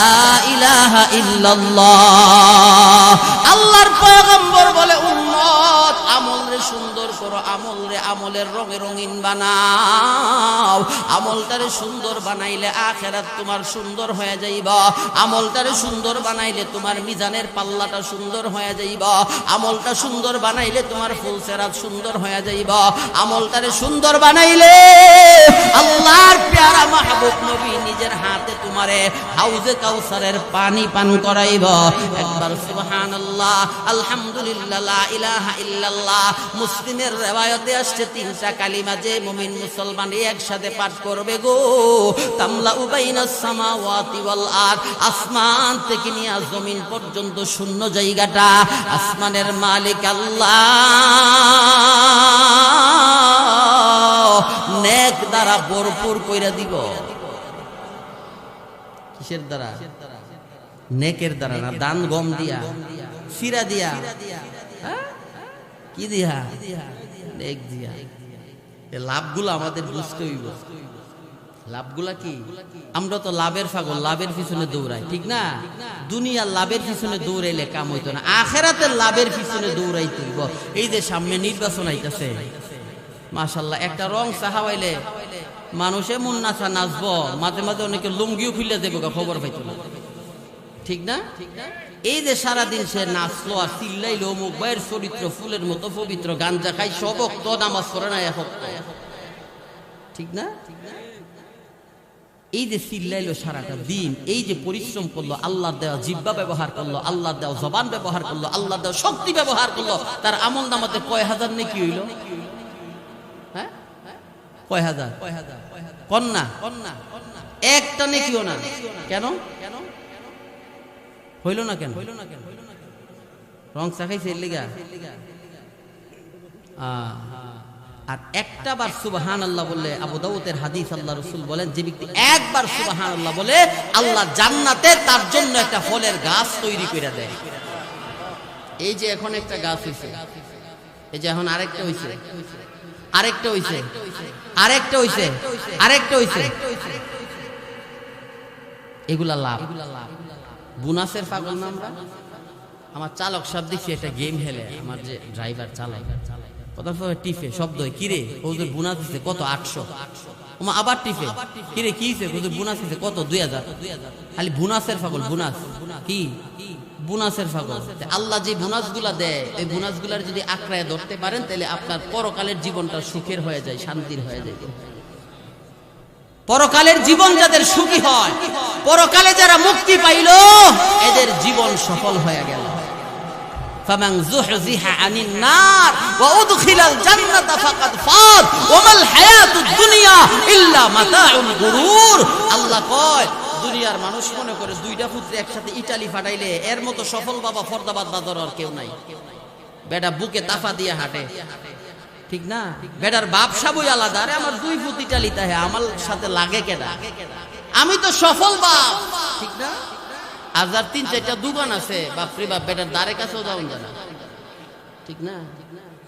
ইলাহা ইল্লাল্লাহ। আল্লাহর পয়গম্বর বলে, উম্মত আমলরে সুন্দর করো, আমলরে আমলের রঙে রঙিন বানাও। আমলটারে সুন্দর বানাইলে আখিরাত তোমার সুন্দর হয়ে যাইবা। আমলটারে সুন্দর বানাইলে তোমার মিজানের পাল্লাটা সুন্দর হয়ে যাইবা। আমলটা সুন্দর বানাইলে তোমার ফুলসেরাত সুন্দর হয়ে যাইবা। আমলটারে সুন্দর বানাইলে আল্লাহর প্যারা মাহবুব নবী নিজের হাতে তোমারে হাউজে কাউসারের পানি পান করাইবা। একবার সুবহানাল্লাহ আলহামদুলিল্লাহ লা ইলাহা ইল্লাল্লাহ। মুসলিমের রিওয়ায়াতে আসছে তিনটা কালিমা যে মুমিন মুসলমান একসাথে পাঠ করবে গো, তামলাউ বাইনাস সামাওয়াতি ওয়াল আরদ, আসমান থেকে নিয়ে জমিন পর্যন্ত শূন্য জায়গাটা আসমানের মালিক আল্লাহ নেক দ্বারা ভরপুর কইরা দিব। কিসের দ্বারা? নেকের দ্বারা না, দান গম দিয়া, সিরা দিয়া, কি দিয়া? নেক দিয়া। এই লাভগুলো আমাদের বুঝতে হইব। লাভগুলা কি? আমরা তো লাভের পাগল, লাভের পিছনে দৌড়াই, ঠিক না? দুনিয়ার লাভের পিছনে দৌড়াইলে কাম হইতো না, আখিরাতের লাভের পিছনে দৌড়াইতে হইব। এই যে সামনে নির্বাচন আইতাছে, মাশাআল্লাহ, একটা রং চাহাইলে মানুষে মন নাচা নাচবো, মাঝে মাঝে অনেকে লুঙ্গিও খুলে দেবো, খবর পাইতো না, ঠিক না? এই যে সারাদিন সে নাচলো আর চিল্লাইলো, মুখ বাইর চরিত্র ফুলের মতো পবিত্র, গাঞ্জা খাই সব তো নামাজ পড়ে না এক, ঠিক না? এই যে চিল্লাইলো সারাটা দিন, এই যে পরিশ্রম করলো, আল্লাহর দেওয়া জিহ্বা ব্যবহার করলো, আল্লাহর দেওয়া জবান ব্যবহার করলো, আল্লাহর দেওয়া শক্তি ব্যবহার করলো, তার আমল নামাতে কয় হাজার নেকি হইল? হ্যাঁ, কয় হাজার? কন্যা একটা নেকিও না। কেন হইল না? কেন রং চাখাইছে এর লিগা? আর একটা বার সুবহানাল্লাহ বললে, আবু দাউদের হাদিস, আল্লাহ রাসূল বলেন, যে ব্যক্তি একবার সুবহানাল্লাহ বলে আল্লাহ জান্নাতে তার জন্য একটা ফলের গাছ তৈরি করে দেয়। এই যে এখন একটা গাছ হইছে, এই যে এখন আরেকটা হইছে, আরেকটা হইছে, আরেকটা হইছে, আরেকটা হইছে, এগুলা লাভ। বোনাসের পাগল না আমরা? আমার চালক সাহেব দেখছি একটা গেম খেলে, আমার যে ড্রাইভার চালাই কথা টিফে শব্দ, কিরে ওদের বোনাস দিচ্ছে কত? 800। ওমা আবার টিফে, কিরে কি ওদের বোনাস দিচ্ছে কত? 2000। খালি বোনাসের পাগল। বোনাস কি? বোনাসের পাগল। আল্লাহ যে বোনাস গুলা দেয়, এই বোনাস গুলার যদি আঁকড়ায় ধরতে পারেন, তাহলে আপনার পরকালের জীবনটা সুখের হয়ে যায়, শান্তির হয়ে যায়। পরকালের জীবন যাদের সুখী হয়, পরকালে যারা মুক্তি পাইল, এদের জীবন সফল হয়ে গেল। ফামান যুহযিহা আনিন নার ওয়া উদখিলাল জান্নাতা ফাকাদ ফাজ ওয়া মাল হায়াতুদ দুনিয়া ইল্লা মাতাউল গুরুর। আল্লাহ কয়, দুনিয়ার মানুষ মনে করে দুইটা পুত্র একসাথে ইটালি ফাটাইলে এর মতো সফল বাবা ফরদাবাদ বাজার আর কেউ নাই। বেটা বুকে তাফা দিয়ে হাঁটে, ঠিক না? বেটার বাপ সাবই আলাদা। আরে আমার দুই পুত ইটালিতে, আমার সাথে লাগে কেডা? আমি তো সফল বাপ, ঠিক না? আজার 3-4টা দোকান আছে, বাপরে বাপ, বেটার দ্বারে কাছেও যাওন জানা, ঠিক না?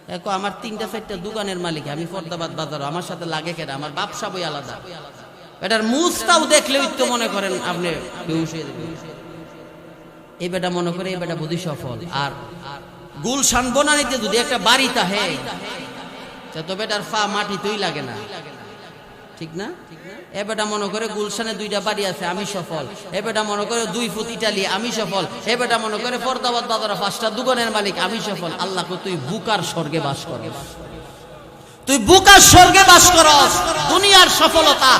দেখো আমার 3-4টা দোকানের মালিক, আমি ফরদাবাদ বাজার, আমার সাথে লাগে কেডা? আমার বাপ সাবই আলাদা। বেটার মুছটাও দেখলেও তো মনে করেন আপনি বেহুশ হয়ে যাবেন। এই বেটা মনে করে এই বেটা বুদ্ধি সফল। আর গুলশান বনানীতে যদি একটা বাড়ি থাকে তো বেটার ফা মাটিতেই লাগে না, ঠিক না? এ বেটা মনে করে গুলশানে 2টা বাড়ি আছে, আমি সফল। এ বেটা মনে করে 2 ফুট ইটালি, আমি সফল। এ বেটা মনে করে ফরদাবাদ বাজারে 5টা দোকানের মালিক, আমি সফল। আল্লাহ কো তুই বুকার স্বর্গে বাস করস, তুই বুকার স্বর্গে বাস করস। দুনিয়ার সফলতা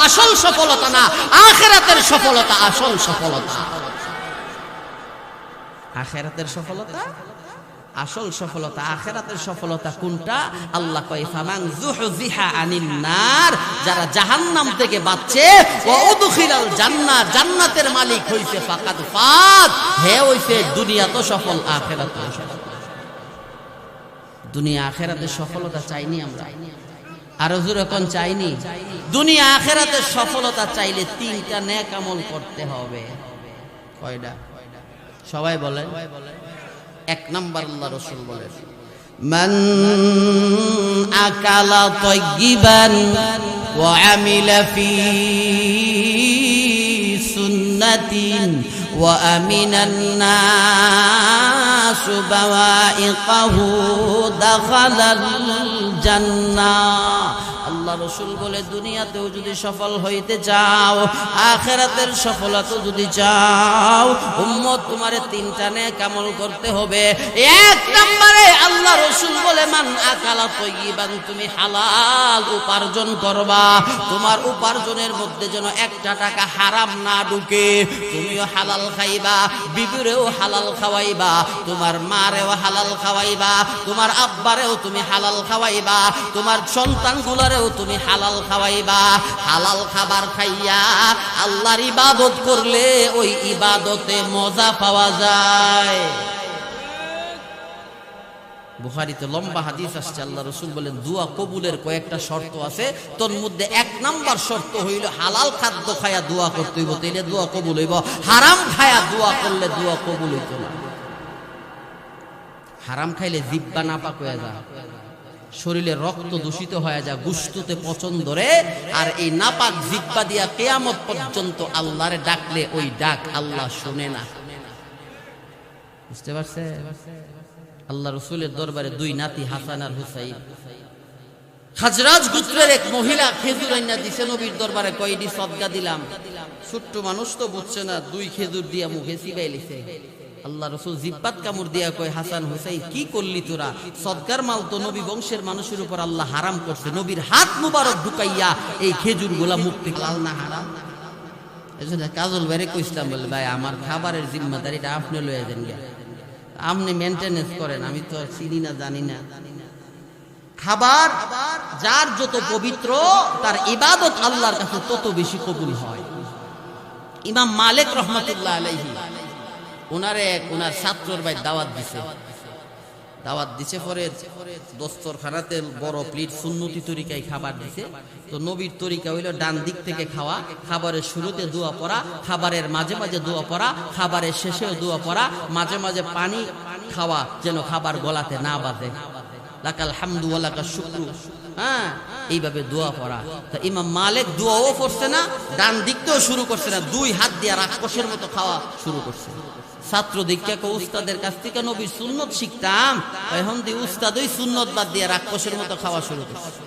আসল সফলতা না, আখিরাতের সফলতা আসল সফলতা। আখিরাতের সফলতা আসল সফলতা। আখিরাতের সফলতা কোনটা? আল্লাহ কয় ফামান যুহজিহা আনিন নার, যারা জাহান্নাম থেকে বাঁচে, ওয়া উদখিলাল জান্নাহ, জান্নাতের মালিক হইছে, ফাকাদ ফাত, হে হইছে দুনিয়া তো সফল, আখিরাতেও সফল। দুনিয়া আখিরাতের সফলতা চাইনি আমরা, আরো জোরে কোন চাইনি? দুনিয়া আখিরাতের সফলতা চাইলে 3টা নেক আমল করতে হবে। কয়টা? সবাই বলেন। 1 নাম্বার আল্লাহ রাসূল বলেন, মান আকালা তাইয়িবান ওয়া আমিলা ফি সুন্নাতিন ওয়া আমিনান নাস বাওয়াইকাহু দাখালাল জান্নাহ। আল্লাহ রাসূল বলে দুনিয়াতেও যদি সফল হইতে চাও, আখিরাতের সফলতা যদি চাও, উম্মত তোমারে 3টা নেক আমল করতে হবে। 1 নম্বরে আল্লাহ রাসূল বলে মান আকালা তাইয়িবান, তুমি হালাল উপার্জন করবা। তোমার উপার্জনের মধ্যে যেন 1টা টাকা হারাম না ঢুকে। তুমিও হালাল খাইবা, বিবিরেও হালাল খাওয়াইবা, তোমার মারেও হালাল খাওয়াইবা, তোমার আব্বারেও তুমি হালাল খাওয়াইবা, তোমার সন্তানগুলোরেও তুমি হালাল খাওয়াইবা। হালাল খাবার খাইয়া আল্লাহর ইবাদত করলে ওই ইবাদতে মজা পাওয়া যায়। বুখারীতে লম্বা হাদিস আসছে, আল্লাহ রাসূল বলেন দোয়া কবুলের কয়েকটা শর্ত আছে, তোর মধ্যে 1 নাম্বার শর্ত হইল হালাল খাদ্য খায়া দোয়া করতে হইব, তাইলে দোয়া কবুল হইব। হারাম খায়া দোয়া করলে দোয়া কবুল হইতো না। হারাম খাইলে জিহ্বা নাপাক হয়ে যায়, শরীরে রক্ত দূষিত হয়ে যায়, গুস্তুতে পচন ধরে। আর এই নাপাক জিহ্বা দিয়া কিয়ামত পর্যন্ত আল্লাহরে ডাকলে ওই ডাক আল্লাহ শুনে না। বুঝতে পারছে? আল্লাহ রাসূলের দরবারে 2 নাতি হাসান আর হুসাইন। খাজরাজ গোত্রের এক মহিলা খেজুর আইনা দিছে নবীর দরবারে, কয়ডি সদকা দিলাম। ছোট্ট মানুষ তো বুঝছে না, 2 খেজুর দিয়া মুখে চিবাইলিছে। আল্লাহ রাসূল জিব্বাত কামড় দিয়া কয়, হাসান হুসাইন কি করলি তোরা? সদকার মাল তো নবী বংশের মানুষের উপর আল্লাহ হারাম করছে, নবীর হাত মুবারক ঢুকাইয়া এই খেজুরগুলা মুক্তি লাল না হারাম? এজন্য কাজল ভাইরে কইছিলাম, বলে ভাই আমার খাবারের জিম্মাদারিটা আপনি লয়ে দেন, আপনি মেইনটেনেন্স করেন, আমি তো চিনি না জানি না। খাবার যার যত পবিত্র, তার ইবাদত আল্লাহর কাছে তত বেশি কবুল হয়। ইমাম মালিক রহমাতুল্লাহ আলাইহি ওনার ছাত্রর ভাই দাওয়াত দিছে পরে দস্তরখানাতে বড় প্লেট সুন্নতি তরিকায় খাবার দিছে। তো নবীর তরিকা হইল ডান দিক থেকে খাওয়া, খাবারের শুরুতে দোয়া পড়া, খাবারের মাঝে মাঝে দোয়া পড়া, খাবারের শেষেও দোয়া পড়া, মাঝে মাঝে পানি খাওয়া যেন খাবার গলাতে না বাজে। লাকাল হামদু ওয়া লাকাশ শুকরু, হ্যাঁ, এইভাবে দোয়া পড়া। তা ইমাম মালিক দোয়াও পড়ছে না, ডান দিকতেও শুরু করছে না, 2 হাত দিয়ে রাক্ষসের মতো খাওয়া শুরু করছে। ছাত্র দীক্ষা উস্তাদের কাছ থেকে নবীর সুন্নত শিখতাম, এখন দি উস্তাদ ওই সুন্নত বাদ দিয়ে রাক্ষসের মতো খাওয়া শুরু করছে।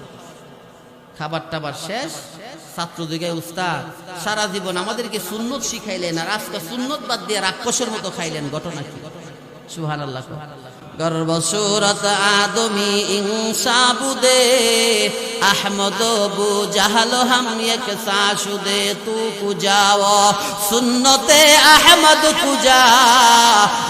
খাবার টাবার শেষ, ছাত্র দিকে উস্তাদ সারা জীবন আমাদেরকে সুন্নত শিখাইলেন, আর আজকে সুন্নত বাদ দিয়ে রাক্ষসের মতো খাইলেন, ঘটনা কি? সুবহানাল্লাহ। গর্ব সুরত আদমি ইনসাবুদে احمد بو جہل ہم یکساں شدے تو کجاو سنت احمد کجا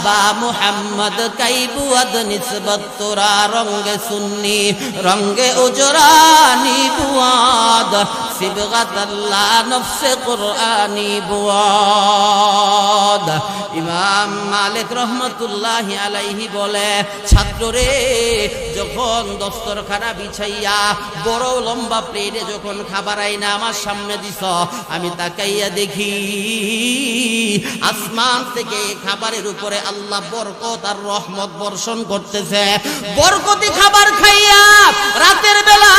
با محمد کئی بود نسبت ترا رنگ سنی رنگ اجرانی بواد صبغت اللہ نفس قرآنی بواد ইমাম মালিক রহমতুল্লাহ আলাইহি বলে ছাত্ররে যখন দস্তরখানা বিছাইয়া বড় লম্বা প্লেটে যখন খাবার আইনা আমার সামনে দিছ আমি তাকাইয়া দেখি আসমান থেকে খাবারের উপরে আল্লাহ বরকত আর রহমত বর্ষণ করতেছে বরকতি খাবার খাইয়া রাতের বেলা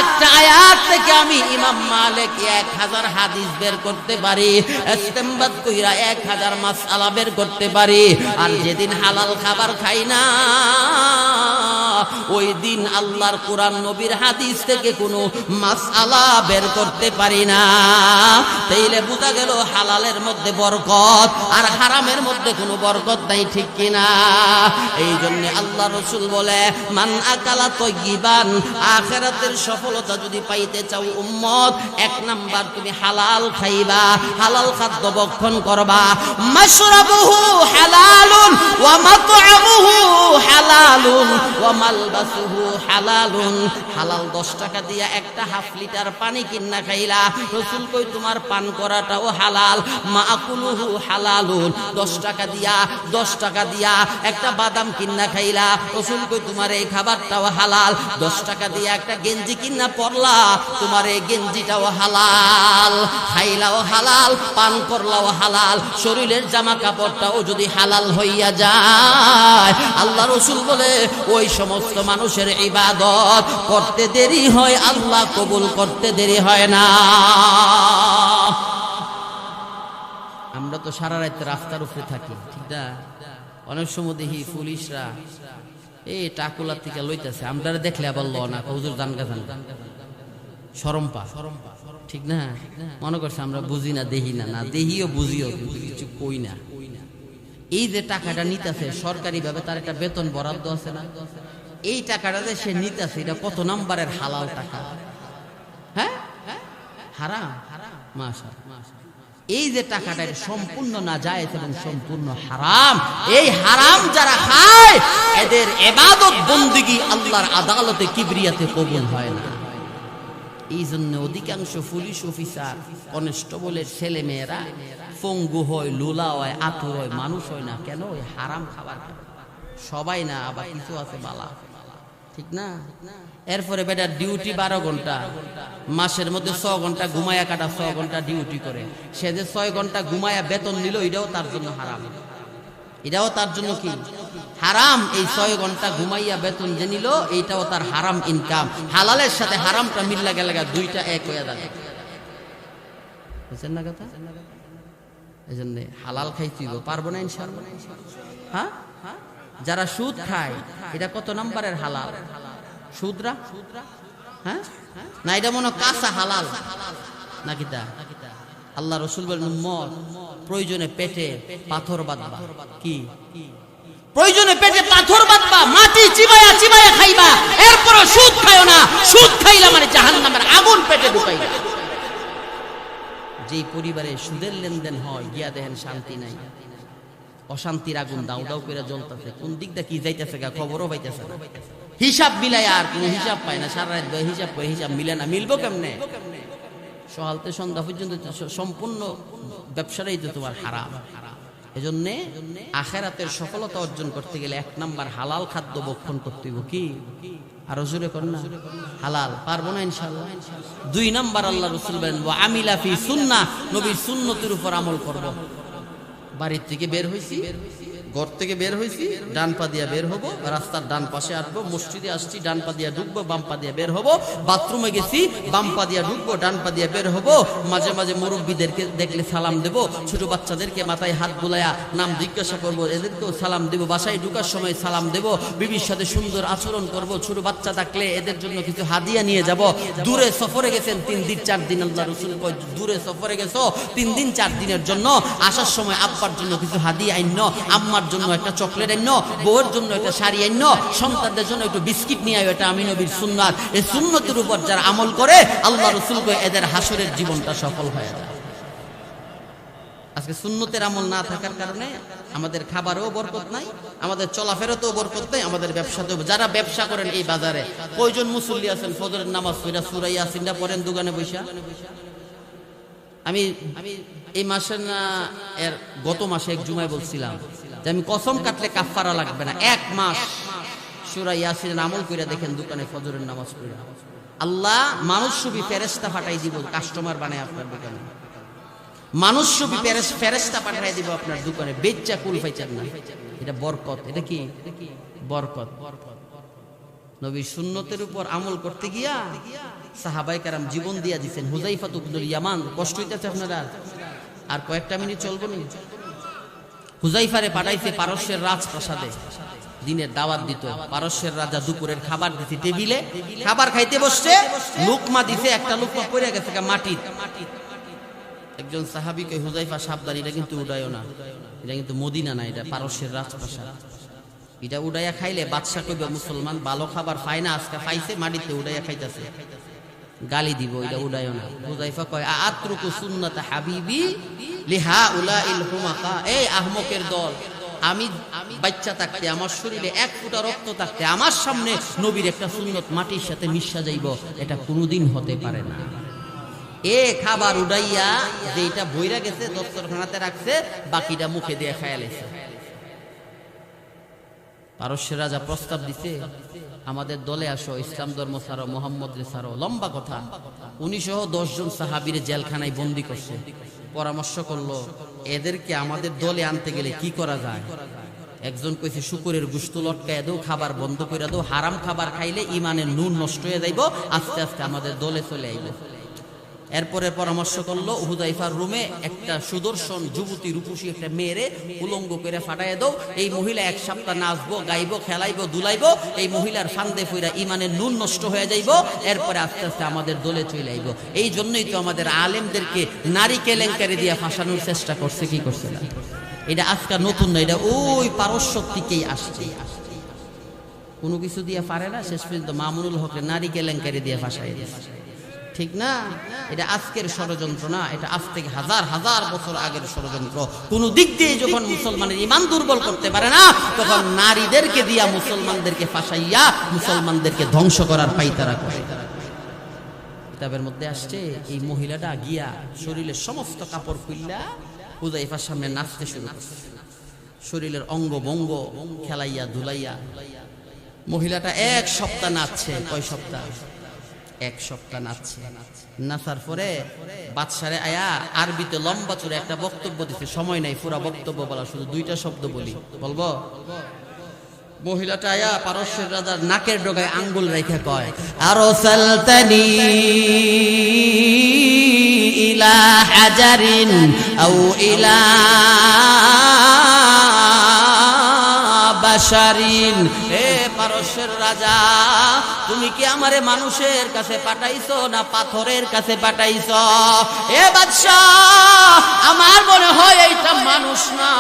একটা আয়াত থেকে আমি ইমাম মালিক 1000 হাদিস বের করতে পারি ইস্তেমবাদ কইরা 1000 মাসআলা বের করতে পারি আর যেদিন হালাল খাবার খাই না ওই দিন আল্লাহর কোরআন নবীর হাদিস থেকে কোনো মাসআলা বের করতে পারি না তাইলে বোঝা গেল হালালের মধ্যে বরকত আর হারামের মধ্যে কোনো বরকত নাই ঠিক কিনা এই জন্য আল্লাহ রাসূল বলে মান আকালা তাইয়িবান আখিরাতের সফলতা যদি পাইতে চাও উম্মত এক নাম্বার তুমি হালাল খাইবা হালাল খাদ্য ভক্ষণ করবা মাশরাবুহু হালালুন ওয়া মাতআমুহু হালালুন ওয়া মালবাসুহু হালালুন হালাল 10 টাকা দিয়া একটা হাফ লিটার পানি কিনা খাইলা রাসূল কই তোমার পান করাটাও হালাল মাআকুলুহু হালালুন 10 টাকা দিয়া একটা বাদাম কিনা খাইলা রাসূল কই তোমার এই খাবারটাও হালাল 10 টাকা দিয়া একটা গেঞ্জি কিনা পরলা তোমার এই গেঞ্জিটাও হালাল খাইলাও হালাল পান করলাও হালাল শরীরের জামা কাপড়টাও যদি হালাল হইয়া যায় আল্লাহ রাসূল বলে ওই সমস্ত মানুষের ইবাদত করতে দেরি হয় আল্লাহ কবুল করতে দেরি হয় না আমরা তো সারা রাত রাস্তার উপরে থাকি ঠিক না অনেক সময় দেখি পুলিশরা এই টাকুলা থেকে লইতেছে আমরা দেখলে আবার ল না হুজুর জানগা শরমপা ঠিক না মনে করছে আমরা বুঝি না দেখি না না দেহিও বুঝিও কিন্তু কিছু কই না এই যে টাকাটা নিতেছে সরকারি ভাবে তার একটা বেতন বরাদ্দ আছে না এই টাকাটা যে সে নিতেছে এটা কত নাম্বারের হালাল টাকা হ্যাঁ হারাম মাশাআল্লাহ এই যে টাকাটা সম্পূর্ণ নাজায়েজ এবং সম্পূর্ণ হারাম এই হারাম যারা খায় এদের ইবাদত বندگی আল্লাহর আদালতে কিবরিয়াতে কবুল হয় না এই জন্য অধিকাংশ পুলিশ অফিসার কনস্টেবলের ছেলে মেয়েরা পঙ্গু হয় লোলা হয় আতুর হয় মানুষ হয় না কেন ওই হারাম খাবার সবাই না আবার কিছু আছে বালা ঠিক না এরপরে বেটা ডিউটি 12 ঘন্টা মাসের মধ্যে 6 ঘন্টা ঘুমায়া কাটা 6 ঘন্টা ডিউটি করে সে যে 6 ঘন্টা ঘুমায়া বেতন নিল এটাও তার জন্য হারাম এটাও তার জন্য কি হারাম এই 6 ঘন্টা ঘুমাইয়া বেতন যে নিল এইটাও তার হারাম ইনকাম হালালের সাথে হারামটা মিললা গেলে দুইটা এক হয়ে যাবে বুঝছেন না কথা এজন্য হালাল খাইতে পারবো না ইনশাআল্লাহ হ্যাঁ যারা সুদ খায় এটা কত নম্বরের হালাল সুদরা হ্যাঁ না এটা মনে কাঁচা হালাল নাকি তা আল্লাহ রাসূল বলেন মদ প্রয়োজনে পেটে পাথর বাঁধবা কি প্রয়োজনে পেটে পাথর বাঁধবা মাটি চিবায়া চিবায়া খাইবা এরপর সুদ খায়ও না সুদ খাইলা মানে জাহান্নামের আগুন পেটে ঢুকাইবা যেই পরিবারে সুদের লেনদেন হয় গিয়া দেখেন শান্তি নাই অশান্তির আগুন দাউ দাউ করে জ্বলতেছে কোন দিকটা কি যাইতেছে গা খবরও পাইতেছে না হিসাব মিলাই আর কোন হিসাব পায় না সারা রাত হিসাব মিলে না মিলবো কেমনে সকালতে সন্ধ্যা পর্যন্ত সম্পূর্ণ ব্যবসাটাই তো তোমার হারাম এজন্য আখিরাতের সফলতা অর্জন করতে গেলে এক নাম্বার হালাল খাদ্য ভক্ষণ করতে হবে কি আরো জোরে কর না হালাল পারবো না ইনশাআল্লাহ 2 নাম্বার আল্লাহ রাসূল বলেন ওয়া আমিলা ফি সুন্নাহ নবীর সুন্নতের উপর আমল করব বাড়ি থেকে বের হইছি ঘর থেকে বের হইছি ডান পা দিয়া বের হব রাস্তার ডান পাশে আসবো মসজিদে আসছি ডান পা দিয়া ঢুকবো বাম পা দিয়া বের হব বাথরুমে গেছি বাম পা দিয়া ঢুকবো ডান পা দিয়া বের হব মাঝে মাঝে মুরব্বিদেরকে দেখলে সালাম দেব ছোট বাচ্চাদেরকে মাথায় হাত বুলায়া নাম জিজ্ঞাসা করব এদেরকেও সালাম দেব বাসায় ঢোকার সময় সালাম দেব বিবির সাথে সুন্দর আচরণ করব ছোট বাচ্চা থাকলে এদের জন্য কিছু হাদিয়া নিয়ে যাব দূরে সফরে গেছেন 3 দিন 4 দিন আল্লাহ রাসূল কয় দূরে সফরে গেছো 3 দিন 4 দিনের জন্য আসার সময় আব্বার জন্য কিছু হাদিয়া আইনো আম্মার আম্মার জন্য একটা চকলেট আইন, বউয়ের জন্য একটা শাড়ি আইন, সন্তানদের জন্য একটু বিস্কিট নিয়ে আয়, এটা আমি নবীর সুন্নাত। এই সুন্নতের উপর যারা আমল করে আল্লাহ রাসূল কয় এদের হাসরের জীবনটা সফল হয়ে যায়। আজকে সুন্নতের আমল না থাকার কারণে আমাদের খাবারেও বরকত নাই, আমাদের চলাফেরাতেও বরকত নাই, আমাদের ব্যবসাতেও। যারা ব্যবসা করেন এই বাজারে কয়জন মুসল্লি আছেন ফজরের নামাজ পড়া সূরা ইয়াসিনটা পড়েন দোকানে বসা? আমি এই মাসে না এর গত মাসে এক জুমায় বলছিলাম যে আমি কসম কাটলে কাফারা লাগবে না, 1 মাস সূরা ইয়াসিনের আমল কইরা দেখেন দোকানে ফজরের নামাজ পড়া, আল্লাহ মানুষরূপী ফেরেশতা পাঠাই দিব কাস্টমার বানায় আপনার দোকানে, মানুষরূপী ফেরেশতা পাঠাই দিব আপনার দোকানে, বেচ্চা কুল পাইছেন না। এটা বরকত। এটা কি বরকত? নবীর সুন্নতের উপর আমল করতে গিয়া সাহাবায়ে কেরাম জীবন দিয়া দিবেন। হুযায়ফা ইবনুল ইয়ামান, কষ্ট হইতাছে আপনারা? আর কয়েকটা মিনিট চলবো না। হুযায়ফারে পাঠাইছে পারস্যের রাজপ্রাসাদে, দিনের দাওয়াত দিত। পারস্যের রাজা দুপুরের খাবার দিতে টেবিলে, খাবার খাইতে বসছে, লুকমা দিছে, একটা লুকমা পড়ে গেছে মাটির। একজন সাহাবীকে হুযায়ফা সাবধান, এটা কিন্তু উড়াইও না, এটা কিন্তু মদিনা না, এটা পারস্যের রাজপ্রাসাদ, এটা উড়াইয়া খাইলে বাদশা কইবে মুসলমান ভালো খাবার পায় না, আজকে পাইছে মাটিতে উড়াইয়া খাইতেছে, গালি দিব, এটা উড়াইও না। হুযায়ফা কয় আতরুকু সুন্নাত হাবিবি লিহাউলাইল হুমাকা, এই আহমকের দল, আমি বাচ্চা থাকতে, আমার শরীরে 1 ফোঁটা রক্ত থাকতে আমার সামনে নবীর একটা সুন্নত মাটির সাথে মিশা যাইব, এটা কোনোদিন হতে পারে না। এ খাবার উড়াইয়া যেটা বইরা গেছে দস্তরখানাতে রাখছে, বাকিটা মুখে দিয়ে খায়ালেছে। পারস্যের রাজা প্রস্তাব দিছে আমাদের দলে আসো, ইসলাম ধর্ম ছাড়ো, মোহাম্মদ রে ছাড়ো। লম্বা কথা। 1910 জন সাহাবীর জেলখানায় বন্দী করছে। পরামর্শ করলো এদেরকে আমাদের দলে আনতে গেলে কি করা যায়। একজন কইছে শুকরের গোশত লটকায় দাও, খাবার বন্ধ করে দাও, হারাম খাবার খাইলে ইমানের নূর নষ্ট হয়ে যাইব, আস্তে আস্তে আমাদের দলে চলে আইব। এরপরে পরামর্শ করলো হুযায়ফার রুমে একটা সুদর্শন যুবতী রূপসী একটা মেয়েরে উলঙ্গ করে ফাটাইয়া দাও, এই মহিলা 1 সপ্তাহ নাচবো, গাইবো, খেলাইবো, দুলাইবো, এই মহিলার ফান্দে ফইরা ইমানের নূর নষ্ট হয়ে যাইব, এরপরে আস্তে আস্তে আমাদের দলে চলে আইব। এই জন্যই তো আমাদের আলেমদেরকে নারী কেলেঙ্কারি দিয়ে ফাঁসানোর চেষ্টা করছে। কি করছে না? এটা আজকাল নতুন না, এটা ওই পারস্য থেকেই আসছে। কোনো কিছু দিয়ে পারে না, শেষ পর্যন্ত মামুনুল হককে নারী কেলেঙ্কারি দিয়ে ফাঁসাই দিয়েছে। ঠিক না? এটা আজকের ষড়যন্ত্র না, এটা আজ থেকে হাজার হাজার বছর আগের ষড়যন্ত্র। কোন দিক দিয়ে যখন মুসলমানের ঈমান দুর্বল করতে পারে না, তখন নারীদেরকে দিয়া মুসলমানদেরকে ফাঁসাইয়া মুসলমানদেরকে ধ্বংস করার পাইতারা করে। কিতাবের মধ্যে আসছে এই মহিলাটা গিয়া শরীরের সমস্ত কাপড় খুললা হুযায়ফার সামনে নাচতে শুরু করছে, শরীরের অঙ্গ ভঙ্গ খেলাইয়া ধুলাইয়া। মহিলাটা 1 সপ্তাহ নাচছে। কয় সপ্তাহ? 1 সপ্তাহ নাচছে। নাচার পরে বাদশারে আয়া আরবিতে লম্বা চূড়া একটা বক্তব্য দিচ্ছে, সময় নাই পুরা বক্তব্য বলা, শুধু 2টা শব্দ বলি, বলবো? মহিলাটা আয়া পারস্যের রাজার নাকের ডগায় আঙ্গুল রেখে কয় আরসালতানি ইলা হাজারিন আও ইলা বাশারিন। হে পারস্যের রাজা, তুমি কি আমারে মানুষের কাছে পাঠাইছো না পাথরের কাছে পাঠাইছো? এ বাদশা, আমার মনে হয় এইটা মানুষ না,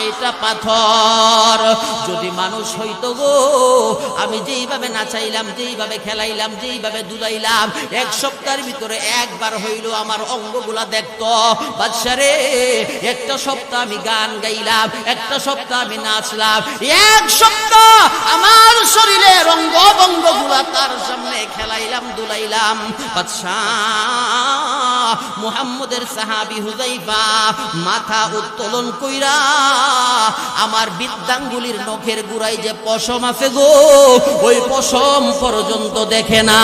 এইটা পাথর। যদি মানুষ হইতো গো, আমি যেইভাবে নাচাইলাম, যেইভাবে খেলাইলাম, যেইভাবে দুলাইলাম, 1 সপ্তাহের ভিতরে একবার হইলো আমার অঙ্গগুলা দেখতো। বাদশা রে, 1 সপ্তাহ আমি গান গাইলাম, 1 সপ্তাহ আমি নাচলাম, 1 সপ্তাহ আমার শরীরের অঙ্গ ভঙ্গ গুলা তার সামনে খেলাইলাম, দুলাইলাম। বাদশাহ মুহাম্মদের সাহাবী হুযায়ফা মাথা উত্তোলন কইরা আমার বৃদ্ধাঙ্গুলির নখের গুড়ায় যে পশম আছে গো, ওই পশম পর্যন্ত দেখে না।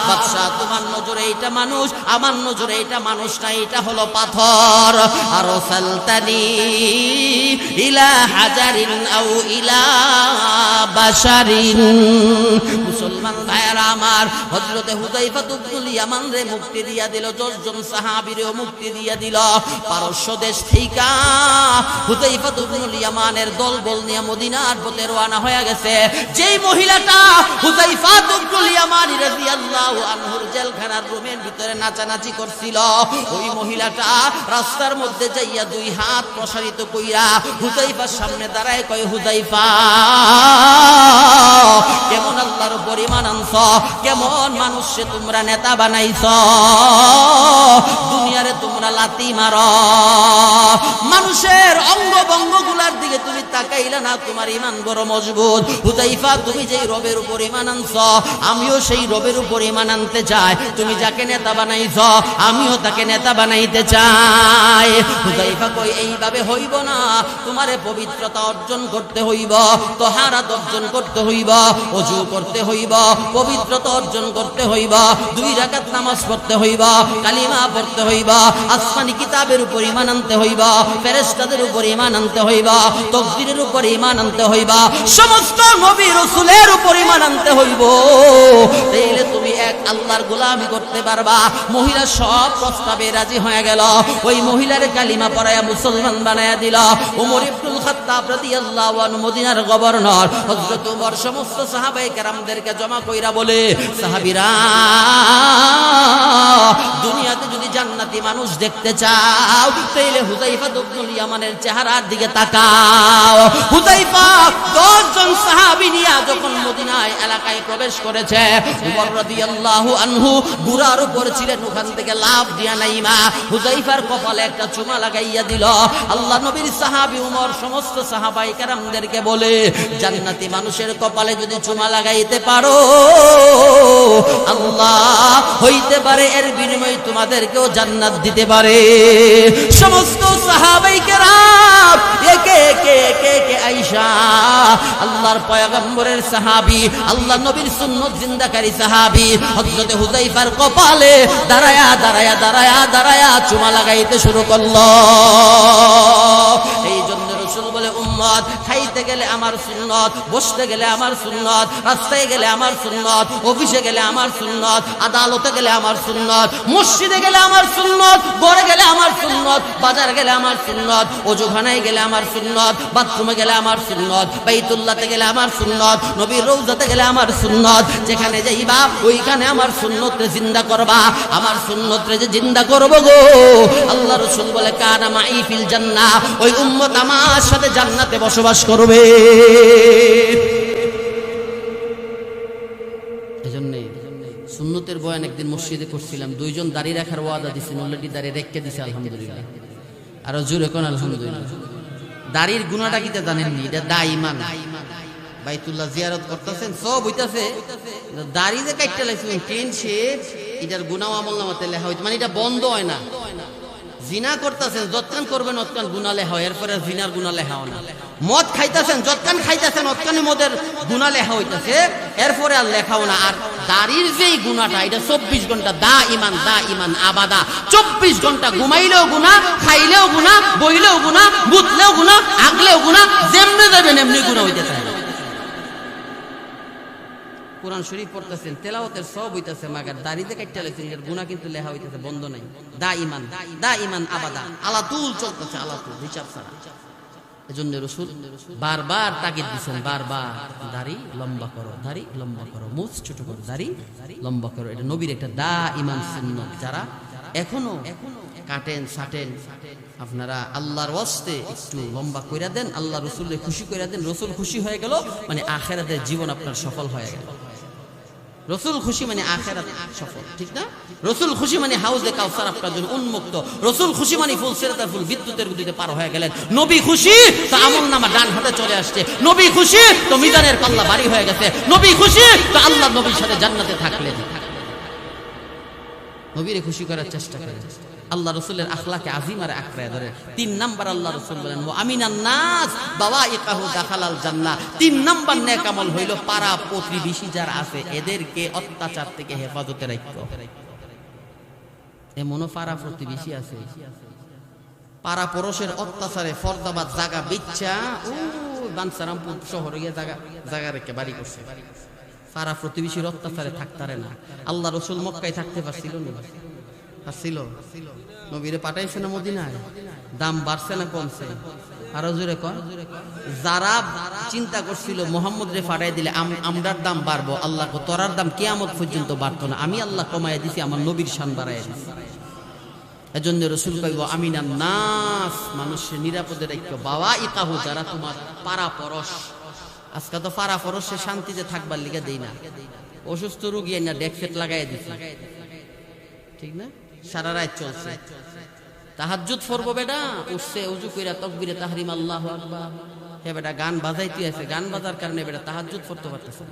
বাদশাহ, তোমার নজরে এইটা মানুষ, আমার নজরে এইটা মানুষ না, এটা হলো পাথর। আরসালতানি ইলা হাজারিন আও ইলা বাশারিন। মুসলমান ভাইয়েরা আমার, হযরতে হুযায়ফা ইবনুল ইয়ামান রে মুক্তি দিয়া দিল। দিল, 10 জন সাহাবীরেও মুক্তি দিয়া দিল। পারস্য দেশ থেকে হুযায়ফা ইবনুল ইয়ামানের দলবল নিয়ে মদিনার পথে রওনা হয়ে গেছে। যেই মহিলাটা হুযায়ফা ইবনুল ইয়ামানী রাদিয়াল্লাহু আনহুর জেলখানার রুমের ভিতরে নাচানাচি করছিল, ওই মহিলাটা রাস্তার মধ্যে যাইয়া 2 হাত প্রসারিত কইরা হুযায়ফার সামনে দাঁড়ায় কয়, হুযায়ফা কেমন আল্লাহর উপর ঈমান আনছ, কেমন মানুষকে তোমরা নেতা বানাইছ, দুনিয়ারে তোমরা লাথি মারো, মানুষের অঙ্গ ভঙ্গ গুলার দিকে তুমি তাকাইলা না, তোমার ঈমান বড় মজবুত। হুযায়ফা তুমি যেই রবের উপর ঈমান আনছ, আমিও সেই রবের উপর ঈমান আনতে চাই। তুমি যাকে নেতা বানাইছ আমিও তাকে নেতা বানাইতে চাই। হুযায়ফা কই, এইভাবে হইব না, তোমারে পবিত্রতা অর্জন করতে হইব, তাহারাত অর্জন করতে হইব, ওযু করতে হইব, পবিত্রতা অর্জন করতে হইব, 2 রাকাত নামাজ পড়তে হইব, কালিমা পড়তে হইব, আসমানি কিতাবের উপর ঈমান আনতে হইব, ফেরেশতাদের উপর ঈমান আনতে হইব, তাকদীরের উপর ঈমান আনতে হইব, সমস্ত নবী রাসূলের উপর ঈমান আনতে হইব, তাইলে তুমি এক আল্লাহর গোলামি করতে পারবা। মহিলা সব প্রস্তাবে রাজি হয়ে গেল। ওই মহিলার কালিমা পড়ায়া মুসলমান বানায়া দিল। ওমর ইবনুল খাত্তাব রাদিয়াল্লাহু আনহু মদিনার গভর্নর হযরত ওমর সমস্ত সাহাবায়ে কেরামদেরকে জমা কইরা বলে, সাহাবীরা দুনিয়াতে যদি জান্নাতি মানুষ দেখতে চাও তাইলে হুযায়ফা ইবনুল ইয়ামানের চেহারার দিকে তাকাও। হুযায়ফা 10 জন সাহাবী নিয়ে যখন মদিনায় এলাকায় প্রবেশ করেছে, ওমর রাদিয়াল্লাহু আনহু ঘোড়ার উপর ছিলেন, ওখান থেকে লাফ দিয়া নাইমা হুযায়ফার কপালে একটা চুমা লাগাইয়া দিল। আল্লাহ নবীর সাহাবী ওমর সমস্ত সাহাবায়ে কেরামদেরকে বলে, জান্নাতি মানুষের কপালে যদি চুমা লাগাইতে পারো, আল্লাহ হইতে পারে এর বিনিময়ে তোমাদেরকেও জান্নাত দিতে পারে। সমস্ত সাহাবায়ে কেরাম একে একে একে একে আয়েশা আল্লাহর পয়গম্বরের সাহাবী, আল্লাহ নবীর সুন্নাত জিন্দাকারী সাহাবী হযরত হুযায়ফার কপালে দাঁড়ায়া দাঁড়ায়া দাঁড়ায়া দাঁড়ায়া চুমা লাগাইতে শুরু করলো। এই জন্য রাসূল বলে, উম্মত খাইতে গেলে আমার সুন্নাত, বসতে গেলে আমার সুন্নাত, রাস্তায় গেলে আমার সুন্নাত, অফিসে গেলে আমার সুন্নাত, আদালতে গেলে আমার সুন্নাত, মসজিদে গেলে আমার সুন্নাত, ঘরে গেলে আমার সুন্নাত, বাজার গেলে আমার সুন্নাত, ওযুখানায় গেলে আমার সুন্নাত, বাথরুমে গেলে আমার সুন্নাত, বাইতুল্লাহতে গেলে আমার সুন্নাত, নবীর রওজাতে গেলে আমার সুন্নাত। যেখানে যাইবা ওইখানে আমার সুন্নতরে জিন্দা করবা। আমার সুন্নতরে যে জিন্দা করব গো, আল্লাহ রাসূল বলে, কানা মাই ফিল জান্নাহ, ওই উম্মত আমার সাথে জান্নাতে বসবাস করবে। এজন্য সুন্নতের বয়ান একদিন মসজিদে করছিলাম, 2 জন দাড়ি রাখার ওয়াদা দিছেন, অলরেডি দাড়ি রেখে দিছে আলহামদুলিল্লাহ। আর জোরে কোন আলহামদুলিল্লাহ। দাড়ির গুনাহটা কি তা জানেননি? এটা দাঈমান বাইতুল্লাহ জিয়ারত করতেছেন, সব হইতাছে, দাড়ি যে কাটতে লাগছে ক্লিন শেভ, এটার গুনাহ আমলনামাতে লেখা হইছে, মানে এটা বন্ধ হয় না। জিনা করতেছেন, যতক্ষণ করবেন অতক্ষণ গুনাহ লেখা হয়, এরপরে জিনার গুনাহ লেখা হয় না। মদ খাইতেছেন, যতক্ষণ খাইতেছেন অতক্ষণই মদের গুনাহ লেখা হইতাছে, এরপরে আর লেখাও না। আর দাড়ির যেই গুনাহটা, এটা 24 ঘন্টা দা ইমান আবাদা, 24 ঘন্টা ঘুমাইলেও গুনাহ, খাইলেও গুনাহ, বইলেও গুনাহ, বুতলেও গুনাহ, আগলেও গুনাহ, যেমনে যাবেন এমনি গুনাহ হইতে থাকে। কোরআন শরীফ পড়তেছেন, তেলাওয়াতের সব হইতাছে, মাগার দাড়িতে কাটতে লাগছেন, এর গুনাহ কিন্তু লেখা হইতাছে, বন্ধ নাই। দা ইমান আবাদা, আলাতুল চলতেছে, আলাতুল, হিসাব ছাড়া। এজন্য রাসূল বারবার তাকিদ দিয়েছেন, বারবার দাড়ি লম্বা করো, দাড়ি লম্বা করো, মুছ ছোট করো, দাড়ি লম্বা করো। এটা নবীর একটা দা ইমান সুন্নাত। যারা এখনো কাটেন ছাটেন, আপনারা আল্লাহর ওয়াস্তে একটু লম্বা কইরা দেন, আল্লাহ রাসূলকে খুশি কইরা দেন। রাসূল খুশি হয়ে গেল মানে আখিরাতের জীবন আপনার সফল হয়ে গেল। রাসূল খুশি মানে আখিরাত সফল, ঠিক না? রাসূল খুশি মানে হাউজে কাউসার আপনার জন্য উন্মুক্ত। রাসূল খুশি মানে ফুল সিরাতার ফুল বিদ্যুতের গতিতে পার হয়ে গেলেন। নবী খুশি তো আমলনামা ডান হাতে চলে আসছে। নবী খুশি তো মিজানের পাল্লা ভারী হয়ে গেছে। নবী খুশি তো আল্লাহ নবীর সাথে জান্নাতে থাকলেন। নবীরে খুশি করার চেষ্টা করেন। আল্লাহ রাসূলের আখলাকে আজিমারে আঁকড়ায় ধরে। 3 নাম্বার আল্লাহ রাসূল বলেন, মুআমিনান নাস বাওয়াইকাহু দাখালাল জান্নাহ। 3 নাম্বার নেক আমল হইল পাড়া প্রতিবেশী যারা আছে এদেরকে অত্যাচার থেকে হেফাজতে রাখো। এমনও পাড়া প্রতিবেশী আছে, পাড়া পড়োশের অত্যাচারে ফরদাবাদ জায়গা বিচ্ছা ও বানসারামপুর শহরে গিয়ে জায়গা রেখে বাড়ি করছে। পাড়া প্রতিবেশীর অত্যাচারে থাকতারে না। আল্লাহ রাসূল মক্কায় থাকতে পারছিল না, আসছিল নবীরে পাঠাইছে না মদিনায়? দাম বাড়ছে না কমছে? আরো জোরে কর। যারা চিন্তা করছিল মোহাম্মদ রে ফাটাই দিলে আমরার দাম বাড়বো, আল্লাহ তোরার দাম কিয়ামত পর্যন্ত বাড়তো না, আমি আল্লাহ কমাইয়া দিছি, আমার নবীর শান বাড়াইয়া দিছি। এজন্য রাসূল কইব আমিনান নাস, মানুষের নিরাপদে রাখো। বাবা ইকাহু, যারা তোমার পাড়া পরশ, আজকে তো পাড়া পরশে শান্তিতে থাকবার লিগা দেই না, অসুস্থ রোগী না ডেকফেট লাগাইয়া দিছি, ঠিক না? সারা রাত চলছে। তাহাজ্জুদ পড়বো বেটা, উঠছে উজু কইরা তাকবীরে তাহরিম আল্লাহু আকবার, হে বেটা গান বাজাইতে আছে, গান বাজার কারণে বেটা তাহাজ্জুদ পড়তে পারতেছে।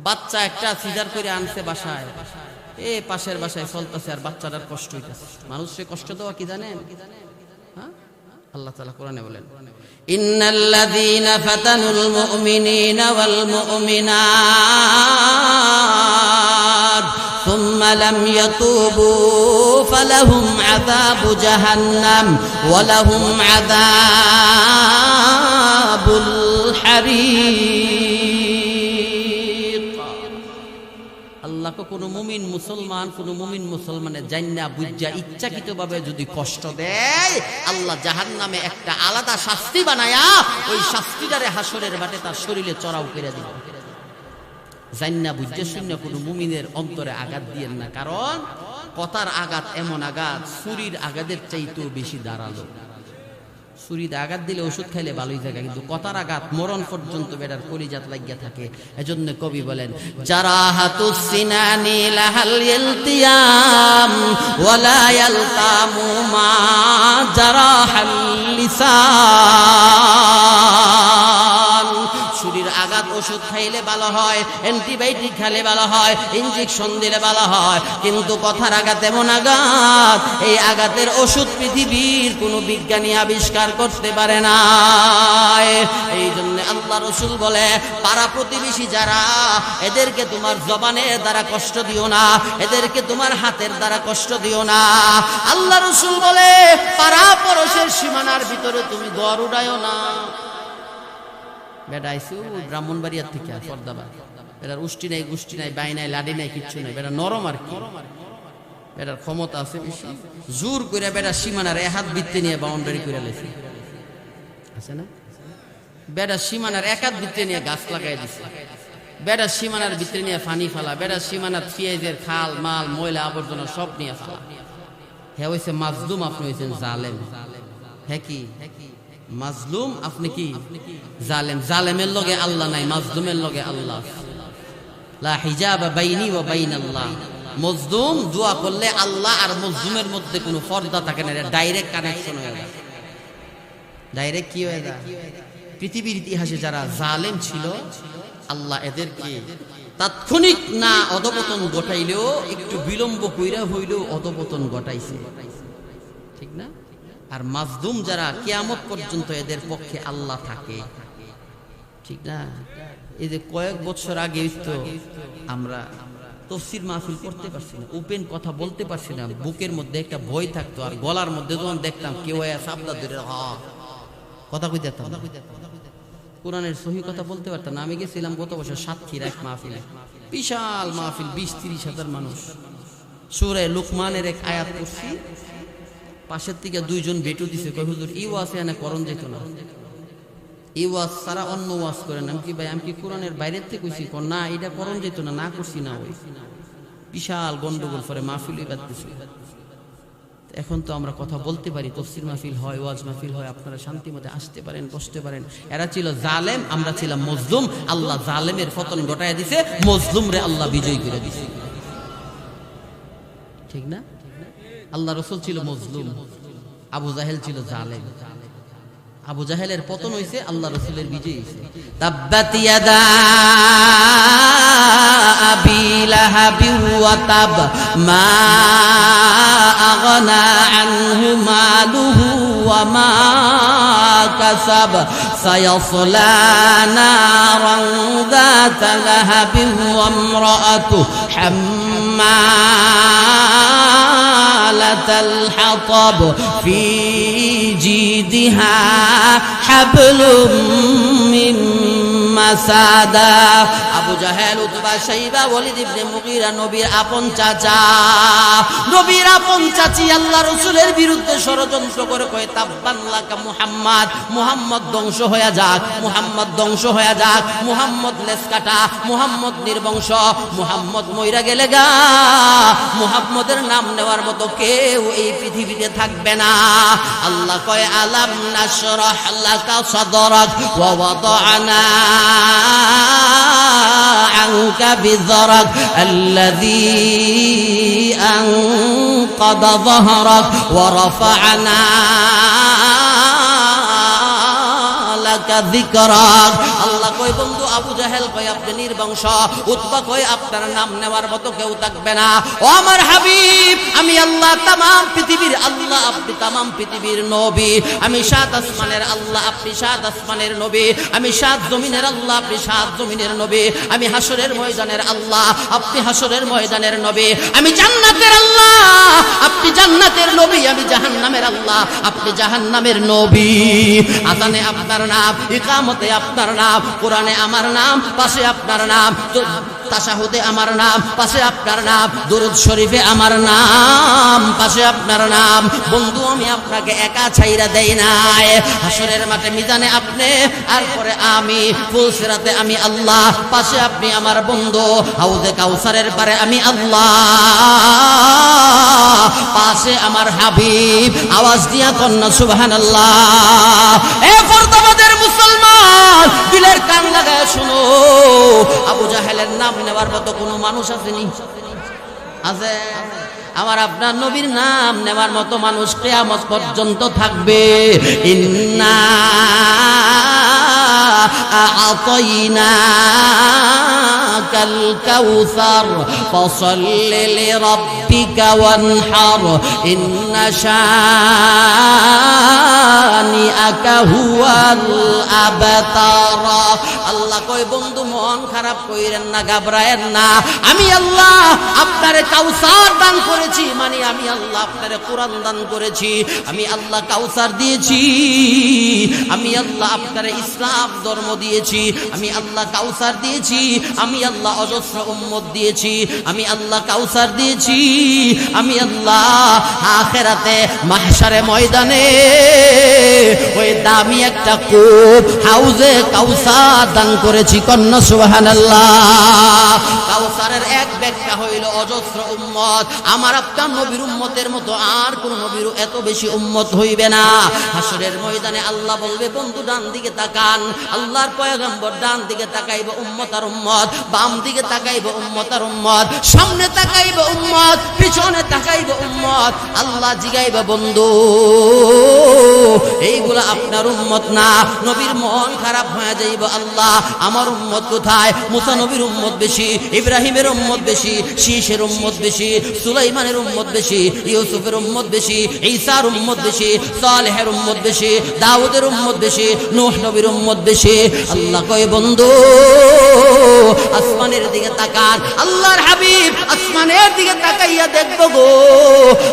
বাচ্চা একটা সিজার করে আনছে বাসায়, এ পাশের বাসায় চলতেছে, আর বাচ্চাটার কষ্ট হইতেছে। মানুষকে কষ্ট দেওয়া কি জানেন? হ্যাঁ, আল্লাহ তাআলা কোরআনে বলেন ইন্নাল্লাযীনা ফাতানুল মুমিনিনা ওয়াল মুমিনাত সুম্মা লাম ইয়াতুবু ফালাহুম আযাবু জাহান্নাম ওয়া লাহুম আযাবুল হারিক। আল্লাহকে কোন মুমিন মুসলমানের জান্না বুঝা ইচ্ছাকৃতভাবে যদি কষ্ট দেয়, আল্লাহ জাহান্নামে একটা আলাদা শাস্তি বানায়া ওই শাস্তিটারে হাসরের বাটে তার শরীরে চড়াও করে দিবে। জান্না বুঝা শূন্য কোন মুমিনের অন্তরে আঘাত দিয়েন না, কারণ কথার আঘাত এমন আঘাত ছুরির আঘাতের চাইতেও বেশি দাঁড়ালো। ছুরিতে আঘাত দিলে ওষুধ খাইলে ভালোই থাকে, কিন্তু কথার আঘাত মরণ পর্যন্ত বেটার কলিজাত লাগিয়া থাকে। এজন্য কবি বলেন জারাহাতুস সিনানি লাহাল ইলতিয়াম ওয়ালা ইয়ালতামু মা জারাহাল লিসান। ছুরির আঘাত ওষুধ খাইলে ভালো হয়, অ্যান্টিবায়োটিক খেলে ভালো হয়, ইনজেকশন দিলে ভালো হয়, কিন্তু কথার আঘাত এমন আঘাত, এই আঘাতের ওষুধ পৃথিবীর কোন বিজ্ঞানী আবিষ্কার করতে পারে না। এই জন্য আল্লাহ রাসূল বলে পাড়া প্রতিবেশী যারা, এদেরকে তোমার জবানের দ্বারা কষ্ট দিও না, এদেরকে তোমার হাতের দ্বারা কষ্ট দিও না। আল্লাহ রাসূল বলে পাড়া পড়োশের সীমানার ভিতরে তুমি দর উড়াইও না। বেটা আইসু ব্রাহ্মণবাড়িয়ার থেকে ফরদাবাদ, বেটার উষ্টি নাই, গুষ্টি নাই, বাই নাই, লাডি নাই, কিচ্ছু নাই, বেটা নরম আর কি, বেটার ক্ষমতা আছে বেশি, জোর করে বেটা সীমানার এক হাত বৃত্তে নিয়ে বাউন্ডারি করে লেছে, আছে না? বেটা সীমানার এক হাত বৃত্তে নিয়ে গাছ লাগাই দিছে, বেটা সীমানার ভিতরে নিয়ে পানি ফালা, বেটা সীমানার পেঁয়াজের খাল মাল ময়লা আবর্জনা সব নিয়ে ফালা। হ্যাঁ হয়েছে মাজলুম, আপনি হয়েছেন জালেম। হ্যাঁ কি মাজলুম, আপনি কি জালেম। জালেমের লগে আল্লাহ নাই, মাজলুমের লগে আল্লাহ। লা হিজাবা বাইনি ওয়া বাইনাল্লাহ। মাজলুম দোয়া করলে আল্লাহ আর মাজলুমের মধ্যে কোনো পর্দা থাকে না, ডাইরেক্ট কানেকশন হয়ে যায়। ডাইরেক্ট কি হয়ে যায়? পৃথিবীর ইতিহাসে যারা জালেম ছিল, আল্লাহ এদেরকে তাৎক্ষণিক না অধপতন ঘটাইলেও একটু বিলম্ব কইরা হইলেও অধপতন ঘটাইছে, ঠিক না? আর মাজলুম যারা কিয়ামত পর্যন্ত এদের পক্ষে আল্লাহ থাকে, ঠিক না? এই যে কয়েক বছর আগে তো আমরা তাফসীর মাহফিল করতে পারছি না, ওপেন কথা বলতে পারছি না, বুকের মধ্যে একটা ভয় থাকতো, আর গলার মধ্যে যখন দেখতাম কেউ সাবদা ধরে কথা কই যেতাম, কোরআনের সহি কথা বলতে পারতাম না। আমি গেছিলাম গত বছর সাতক্ষীর এক মাহফিলে, বিশাল মাহফিল, 20-30 হাজার মানুষ। সূরা লুকমানের এক আয়াত পড়ছি, পাশের থেকে দুইজন বেটু দিছে, কই হুজুর ই ওয়াজ এনে করণ যেত না, এই ওয়াজ সারা অন্য ওয়াজ করে না। কি ভাই আমি কি কোরআনের বাইরের থেকে কইছি? না, এটা করণ যেত না, না করছি না। ওই বিশাল গন্ডগোল পরে মাহফিলই বাদ দিছে। এখন তো আমরা কথা বলতে পারি, তাফসীর মাহফিল হয়, ওয়াজ মাহফিল হয়, আপনারা শান্তি মতে আসতে পারেন, বসতে পারেন। এরা ছিল জালেম, আমরা ছিলাম মজলুম। আল্লাহ জালেমের পতন ঘটায় দিছে, মজলুম রে আল্লাহ বিজয় করে দিছে, ঠিক না? আল্লাহ রাসূল ছিল মজলুম, আবু জাহেল ছিল জালেম। আবু জাহেলের পতন হইছে, আল্লাহ রাসূলের বিজয় হইছে। তাব্বাত ইয়াদা আবি লাহাবি ওয়া তাব মা আগনা আনহু মালুহু ওয়া মা কাসাব সায়াসলা নারান যাতা লাহাবিন ওয়া ইমরাআতু হাম্মালাতাল হাতাব ফি জিদিহা হাবলুম মিন মাসাদা। আবু জাহেল, উতবা, শাইবা, ওয়ালিদ ইবনে মুগীরা নবীর আপন চাচা, নবীর আপন চাচি আল্লাহ রাসূলের বিরুদ্ধে ষড়যন্ত্র করে কয় তাব্বান লাকা মুহাম্মদ, মুহাম্মদ ধ্বংস হয়ে যাক, মুহাম্মদ ধ্বংস হয়ে যাক, মুহাম্মদ লেজ কাটা, মুহাম্মদ নির্বংশ, মুহাম্মদ মইরা গেলে গা মুহাম্মদের নাম নেওয়ার মতো কেউ এই পৃথিবীতে থাকবে না। আল্লাহ কয় আলাম নাশরাহ লাকা সাদরাক ওয়া ওয়াদানা আনকা বিযরাক আল্লাযী আনকাদা যাহরাক ওয়া রাফা'না লাকা যিকরাক। আল্লাহ কয় বন্ধু আবু জাহেল কয় আপনি নির্বংশ, উতবা কয় আপনার নাম নেওয়ার মতো কেউ থাকবে না। ও আমার হাবিব, আমি আল্লাহ তামাম পৃথিবীর আল্লাহ, আপনি তামাম পৃথিবীর নবী। আমি সাত আসমানের আল্লাহ, আপনি সাত আসমানের নবী। আমি সাত জমিনের আল্লাহ, আপনি সাত জমিনের নবী। আমি হাসরের ময়দানের আল্লাহ, আপনি হাসরের ময়দানের নবী। আমি জান্নাতের আল্লাহ, আপনি জান্নাতের নবী। আমি জাহান্নামের আল্লাহ, আপনি জাহান্নামের নবী। আযানে আপনার নাম, ইকামতে আপনার নাম, কোরআনে আমার নাম, পাশে আপনার নাম, তাশাহুদে আমার নাম, পাশে আপনার নাম, দুরূদ শরীফে আমার নাম, পাশে আপনার নাম। বন্ধু আমি আপনাকে একা ছাইরা দেই নাই। হাসরের মাঠে মিজানে আপনি, আর পরে আমি, ফুলসিরাতে আমি আল্লাহ, পাশে আপনি আমার বন্ধু, হাউজে কাউসারের পারে আমি আল্লাহ, পাশে আমার হাবিব। আওয়াজ দিয়া কন্যা সুবহানাল্লাহ। এ ফরদাবাদের মুসলমান, দিলের কান লাগায় শুনো, আবু জাহেলের নাম নেওয়ার মতো কোনো মানুষ আসেনি? আছে? আমার আপনার নবীর নাম নেওয়ার মতো মানুষ কিয়ামত পর্যন্ত থাকবে। ইন্না আ'তাইনাকাল কাউসার ফাসাল্লি লিরাব্বিকা ওয়ানহার ইন্না শানিআকা হুয়াল আবতার। আল্লাহ কয় বন্ধু মন খারাপ কইরেন না, ঘাবড়ায়েন না। আমি আল্লাহ আপনারে কাউসার দান করেছি, মানে আমি আল্লাহ আপনারে কোরআন দান করেছি, আমি আল্লাহ কাউসার দিয়েছি, আমি আল্লাহ আপনারে ইসলাম ধর্ম দিয়েছি, আমি আল্লাহ কাউসার দিয়েছি, আমি আল্লাহ অজস্র উম্মত দিয়েছি, আমি আল্লাহ কাউসার দিয়েছি, আমি আল্লাহ আখিরাতে মাহশারে ময়দানে ওই দামি একটা কূপ হাউজে কাউসার দান করেছি। কন্যা সুবহানাল্লাহ। কাউসারের এক ব্যাখ্যা হইল অজস্র উম্মত। আমার আপনার নবীর উম্মতের মতো আর কোন নবীর এত বেশি উম্মত হইবে না। হাসরের ময়দানে আল্লাহ বলবে বন্ধু ডান দিকে তাকান, আল্লাহর পয়গম্বর ডান দিকে তাকাইবে উম্মত আর উম্মত, বাম দিকে তাকাইবে উম্মত আর উম্মত, সামনে তাকাইবে উম্মত, পিছনে তাকাইবে উম্মত। আল্লাহ জিগাইবে বন্ধু এইগুলা আপনার উম্মত না। নবীর মন খারাপ হয়ে যাইব, আল্লাহ আমার উম্মত কোথায়? মুসা নবীর উম্মত বেশি, ইব্রাহিমের উম্মত বেশি, শীষের উম্মত বেশি, সুলাইমানের উম্মত বেশি, ইউসুফের উম্মত বেশি, ঈসার উম্মত বেশি, সালেহের উম্মত বেশি, দাউদের উম্মত বেশি, নূহ নবীর উম্মত বেশি। আল্লাহ কয় বন্ধু আসমানের দিকে তাকান, আল্লাহর হাবিব আসমানের দিকে তাকাইয়া দেখবো গো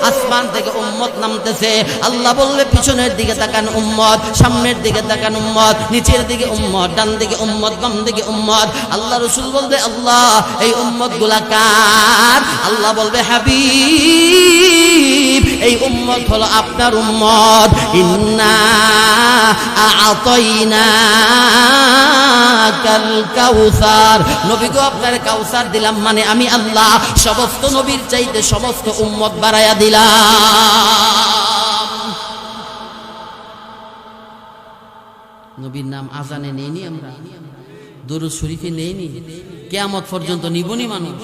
আসমান থেকে উম্মত নামতেছে। আল্লাহ বলবে পিছনের দিকে তাকান উম্মত, সামনের দিকে তাকান উম্মত, নিচের দিকে উম্মত, ডান দিকে উম্মত, বাম দিকে উম্মত। আল্লাহ রাসূল বলবে আল্লাহ এই উম্মত গুলা কার? আল্লাহ বলবে হাবিব এই উম্মত হলো আপনার উম্মত। ইন্না আ'তাইনাকাল কাউসার, নবী গো আপনার কাউসার দিলাম, মানে আমি আল্লাহ সমস্ত নবীর চাইতে সমস্ত উম্মত বাড়ায়া দিলাম। নবীর নাম আজানে নেইনি আমরা, দুরূদ শরীফে নেইনি, কিয়ামত পর্যন্ত নিবনি মানুষ।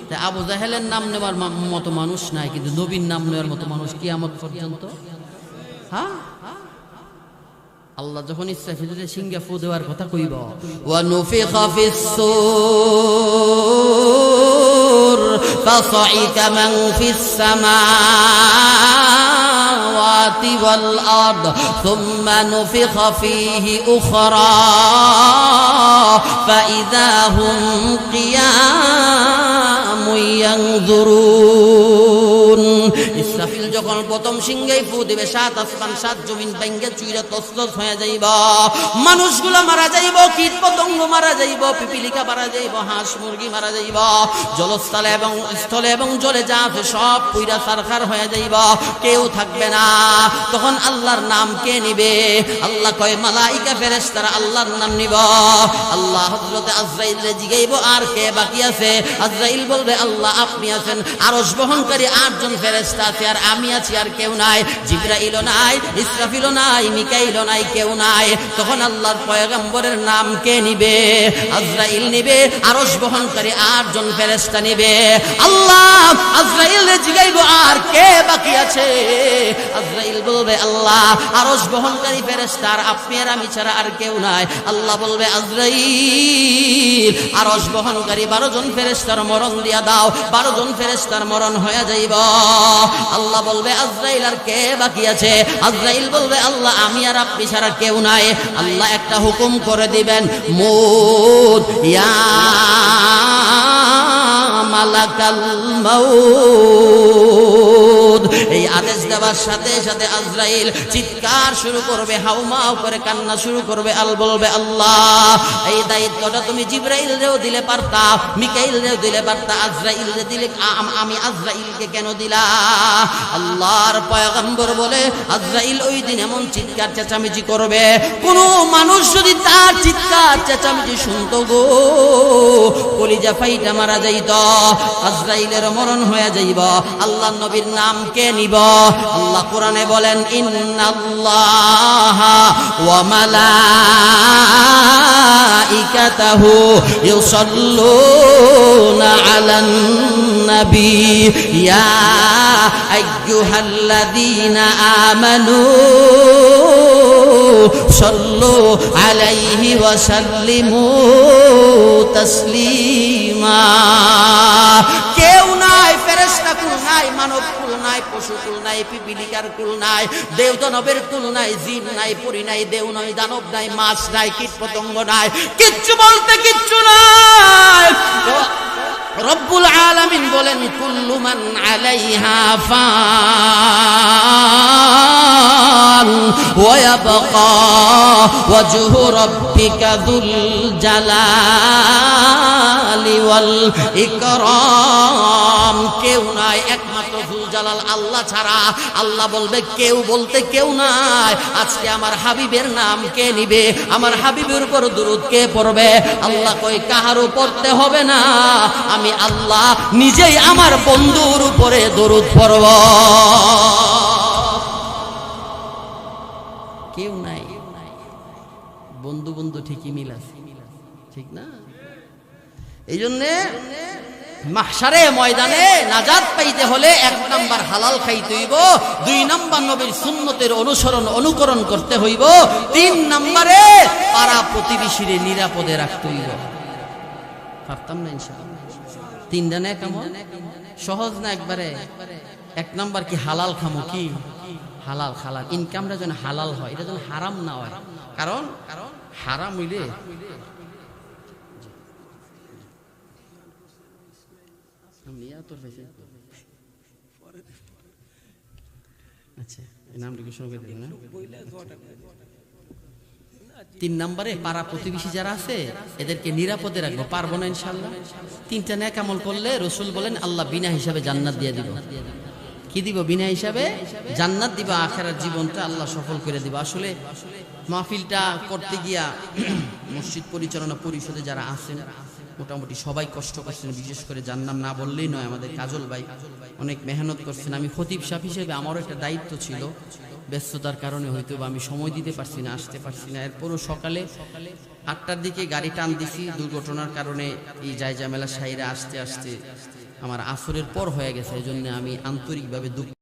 তাই আবু জাহেলের নাম নেওয়ার মতো মানুষ নাই, কিন্তু নবীর নাম নেওয়ার মতো মানুষ কিয়ামত পর্যন্ত। হ্যাঁ, আল্লাহ যখন ইচ্ছা ফিরে সিংহা ফু দেওয়ার কথা কইব, ওয়া নুফিখা ফিস সূর ফাসাইকা মান ফিস সামাওয়াতি ওয়াল আরদ সুম্মা নুফিখা ফীহি উখরা ফাইযা হুম কিয়ামুন ইয়ানজুরুন। ইসরাফিল যখন প্রথম সিংহে ফু দিবে, সাত আসমান সাত জমিন ভেঙ্গে চুইরা তছনছ হয়ে যাইব, মানুষগুলো মারা যাইব, কীট পতঙ্গ মারা যাইব, পিপিলিকা মারা যাইব, হাঁস মুরগি মারা যাইব, জলস্থলে এবং স্থলে এবং জলে যা আছে সব পুইরা সারখার হয়ে যাইব, কেউ থাকবে না। তখন আল্লাহর নাম কে নিবে? আল্লাহ কয় মালাইকা ফেরেশতারা আল্লাহর নাম নিব। আল্লাহ হযরত আজরাইলকে জিগাইব, আর কে বাকি আছে? আজরাইল বলবে, আল্লাহ আপনি আছেন, আরশ বহনকারী 8 জন ফেরেশতা আছে, আর আমি আছি, আর কেউ নাই। জিবরাইলও নাই, ইসরাফিলও নাই, মিকাইলও নাই, কেউ নাই। তখন আল্লাহর পয়গম্বরের নাম কে নিবে? আজরাইল নিবে, আরশ বহনকারী 8 জন ফেরেশতা নিবে। আল্লাহ আজরাইলকে জিগাইব, আর কে বাকি আছে? আজরাইল বলবে, আল্লাহ আরশ বহনকারী ফেরেশতা, আর আপনি আর আমি ছাড়া আর কেউ নাই। আল্লাহ বলবে, আজরাইল আরশ বহনকারী 12 জন ফেরেশতার মরণ দিয়া দাও। 12 জন ফেরেশতার মরণ হয়ে যাইব। আল্লাহ বলবে, আজরাইল আর কে বাকি আছে? আজরাইল বলবে, আল্লাহ আমি আর আপনি ছাড়া কেউ নাই। আল্লাহ একটা হুকুম করে দিবেন, মুত ইয়া মালাকাল মাউত। এই আদেশ দেওয়ার সাথে সাথে আজরাইল চিৎকার শুরু করবে, হাউমাউ করে কান্না শুরু করবে, আল বলবে, আল্লাহ এই দায়িত্বটা তুমি জিবরাইলরেও দিলে পারতা, মিকাইলরেও দিলে পারতা, আজরাইলরে দিলে আমি আজরাইলকে কেন দিলা? আল্লাহর পয়গম্বর বলে, আজরাইল ওই দিন এমন চিৎকার চেঁচামেচি করবে, কোন মানুষ যদি তার চিৎকার চেঁচামেচি শুনতো গো, কলিজা ফাইটা মারা যাইত, আজরাইলের মরণ হয়ে যাইব। আল্লাহ নবীর নাম কে নিব? আল্লাহ কোরআনে বলেন, ইন্নাল্লাহা ওয়া মালাইকাতাহু ইউসাল্লুনা আলান নবী ইয়া আইয়ুহাল্লাযীনা আমানু সাল্লু আলাইহি ওয়া সাল্লিমু তাসলিমা। কেউ নাই, ফেরেশতা কুল নাই, মানব কুল নাই, পশু কুল নাই, পিপিলিকার কুল নাই, দেব দানবের কুল নাই, জিন নাই, পরি নাই, দেও নাই, দানব নাই, মাছ নাই, কীট পতঙ্গ নাই, কিচ্ছু বলতে কিচ্ছু নাই। রব্বুল আলামিন বলেন, কুল্লু মান আলাইহা ফান ওয়া ইয়াবকা ওয়াজহু রাব্বিকা যুল জালালি ওয়াল ইকরাম। কেউ নাই একমাত্র যুল জালাল আল্লাহ ছাড়া। আল্লাহ বলবে, কেউ বলতে কেউ নাই। আজকে আমার হাবিবের নাম কে নিবে? আমার হাবিবের উপর দুরূদ কে পড়বে? আল্লাহ কই, কাহারও পড়তে হবে না, আমি আল্লাহ নিজেই আমার বন্ধুর উপরে দরুদ পড়ব। কেউ নাই, বন্ধু বন্ধু ঠিকই মিল আছে, ঠিক না? এই জন্যে মাহশারে ময়দানে নাজাত পাইতে হলে 1 নাম্বার হালাল খাইতে হইব, 2 নাম্বার নবীর সুন্নতের অনুসরণ অনুকরণ করতে হইব, 3 নাম্বারে পাড়া প্রতিবেশীরে নিরাপদে রাখতে হইব। পারতাম না ইনশাআল্লাহ। 3 জানে কেমন সহজ না একবারে। 1 নাম্বার কি হালাল খামো, কি হালাল হালাল ইনকামটা যেন হালাল হয়, এটা যেন হারাম না হয়। কারণ হারাম হইলে আচ্ছা, এই নামটা কি শুনে দিন না। 3 নম্বরে পাড়া প্রতিবেশী যারা আছে এদেরকে নিরাপদে রাখবো, পারবো না ইনশাআল্লাহ। 3টা নেক আমল করলে রাসূল বলেন, আল্লাহ বিনা হিসাবে জান্নাত দিয়ে দিব। কি দিব? বিনা হিসাবে জান্নাত দিব, আখিরাত জীবনটা আল্লাহ সফল করে দিব। আসলে মাহফিলটা করতে গিয়া মসজিদ পরিচালনা পরিষদে যারা আছেন মোটামুটি সবাই কষ্ট করছেন, বিশেষ করে যার নাম না বললেই নয়, আমাদের কাজল ভাই অনেক মেহনত করছেন। আমি খতিব সাহেব হিসেবে আমারও একটা দায়িত্ব ছিল, ব্যস্ততার কারণে হয়তো বা আমি সময় দিতে পারছি না, আসতে পারছি না। এরপরও সকালে 8টার দিকে গাড়ি টান দিছি, দুর্ঘটনার কারণে এই জায়জামেলা সাইরা আসতে আসতে আমার আসরের পর হয়ে গেছে। এই জন্য আমি আন্তরিকভাবে দুঃখ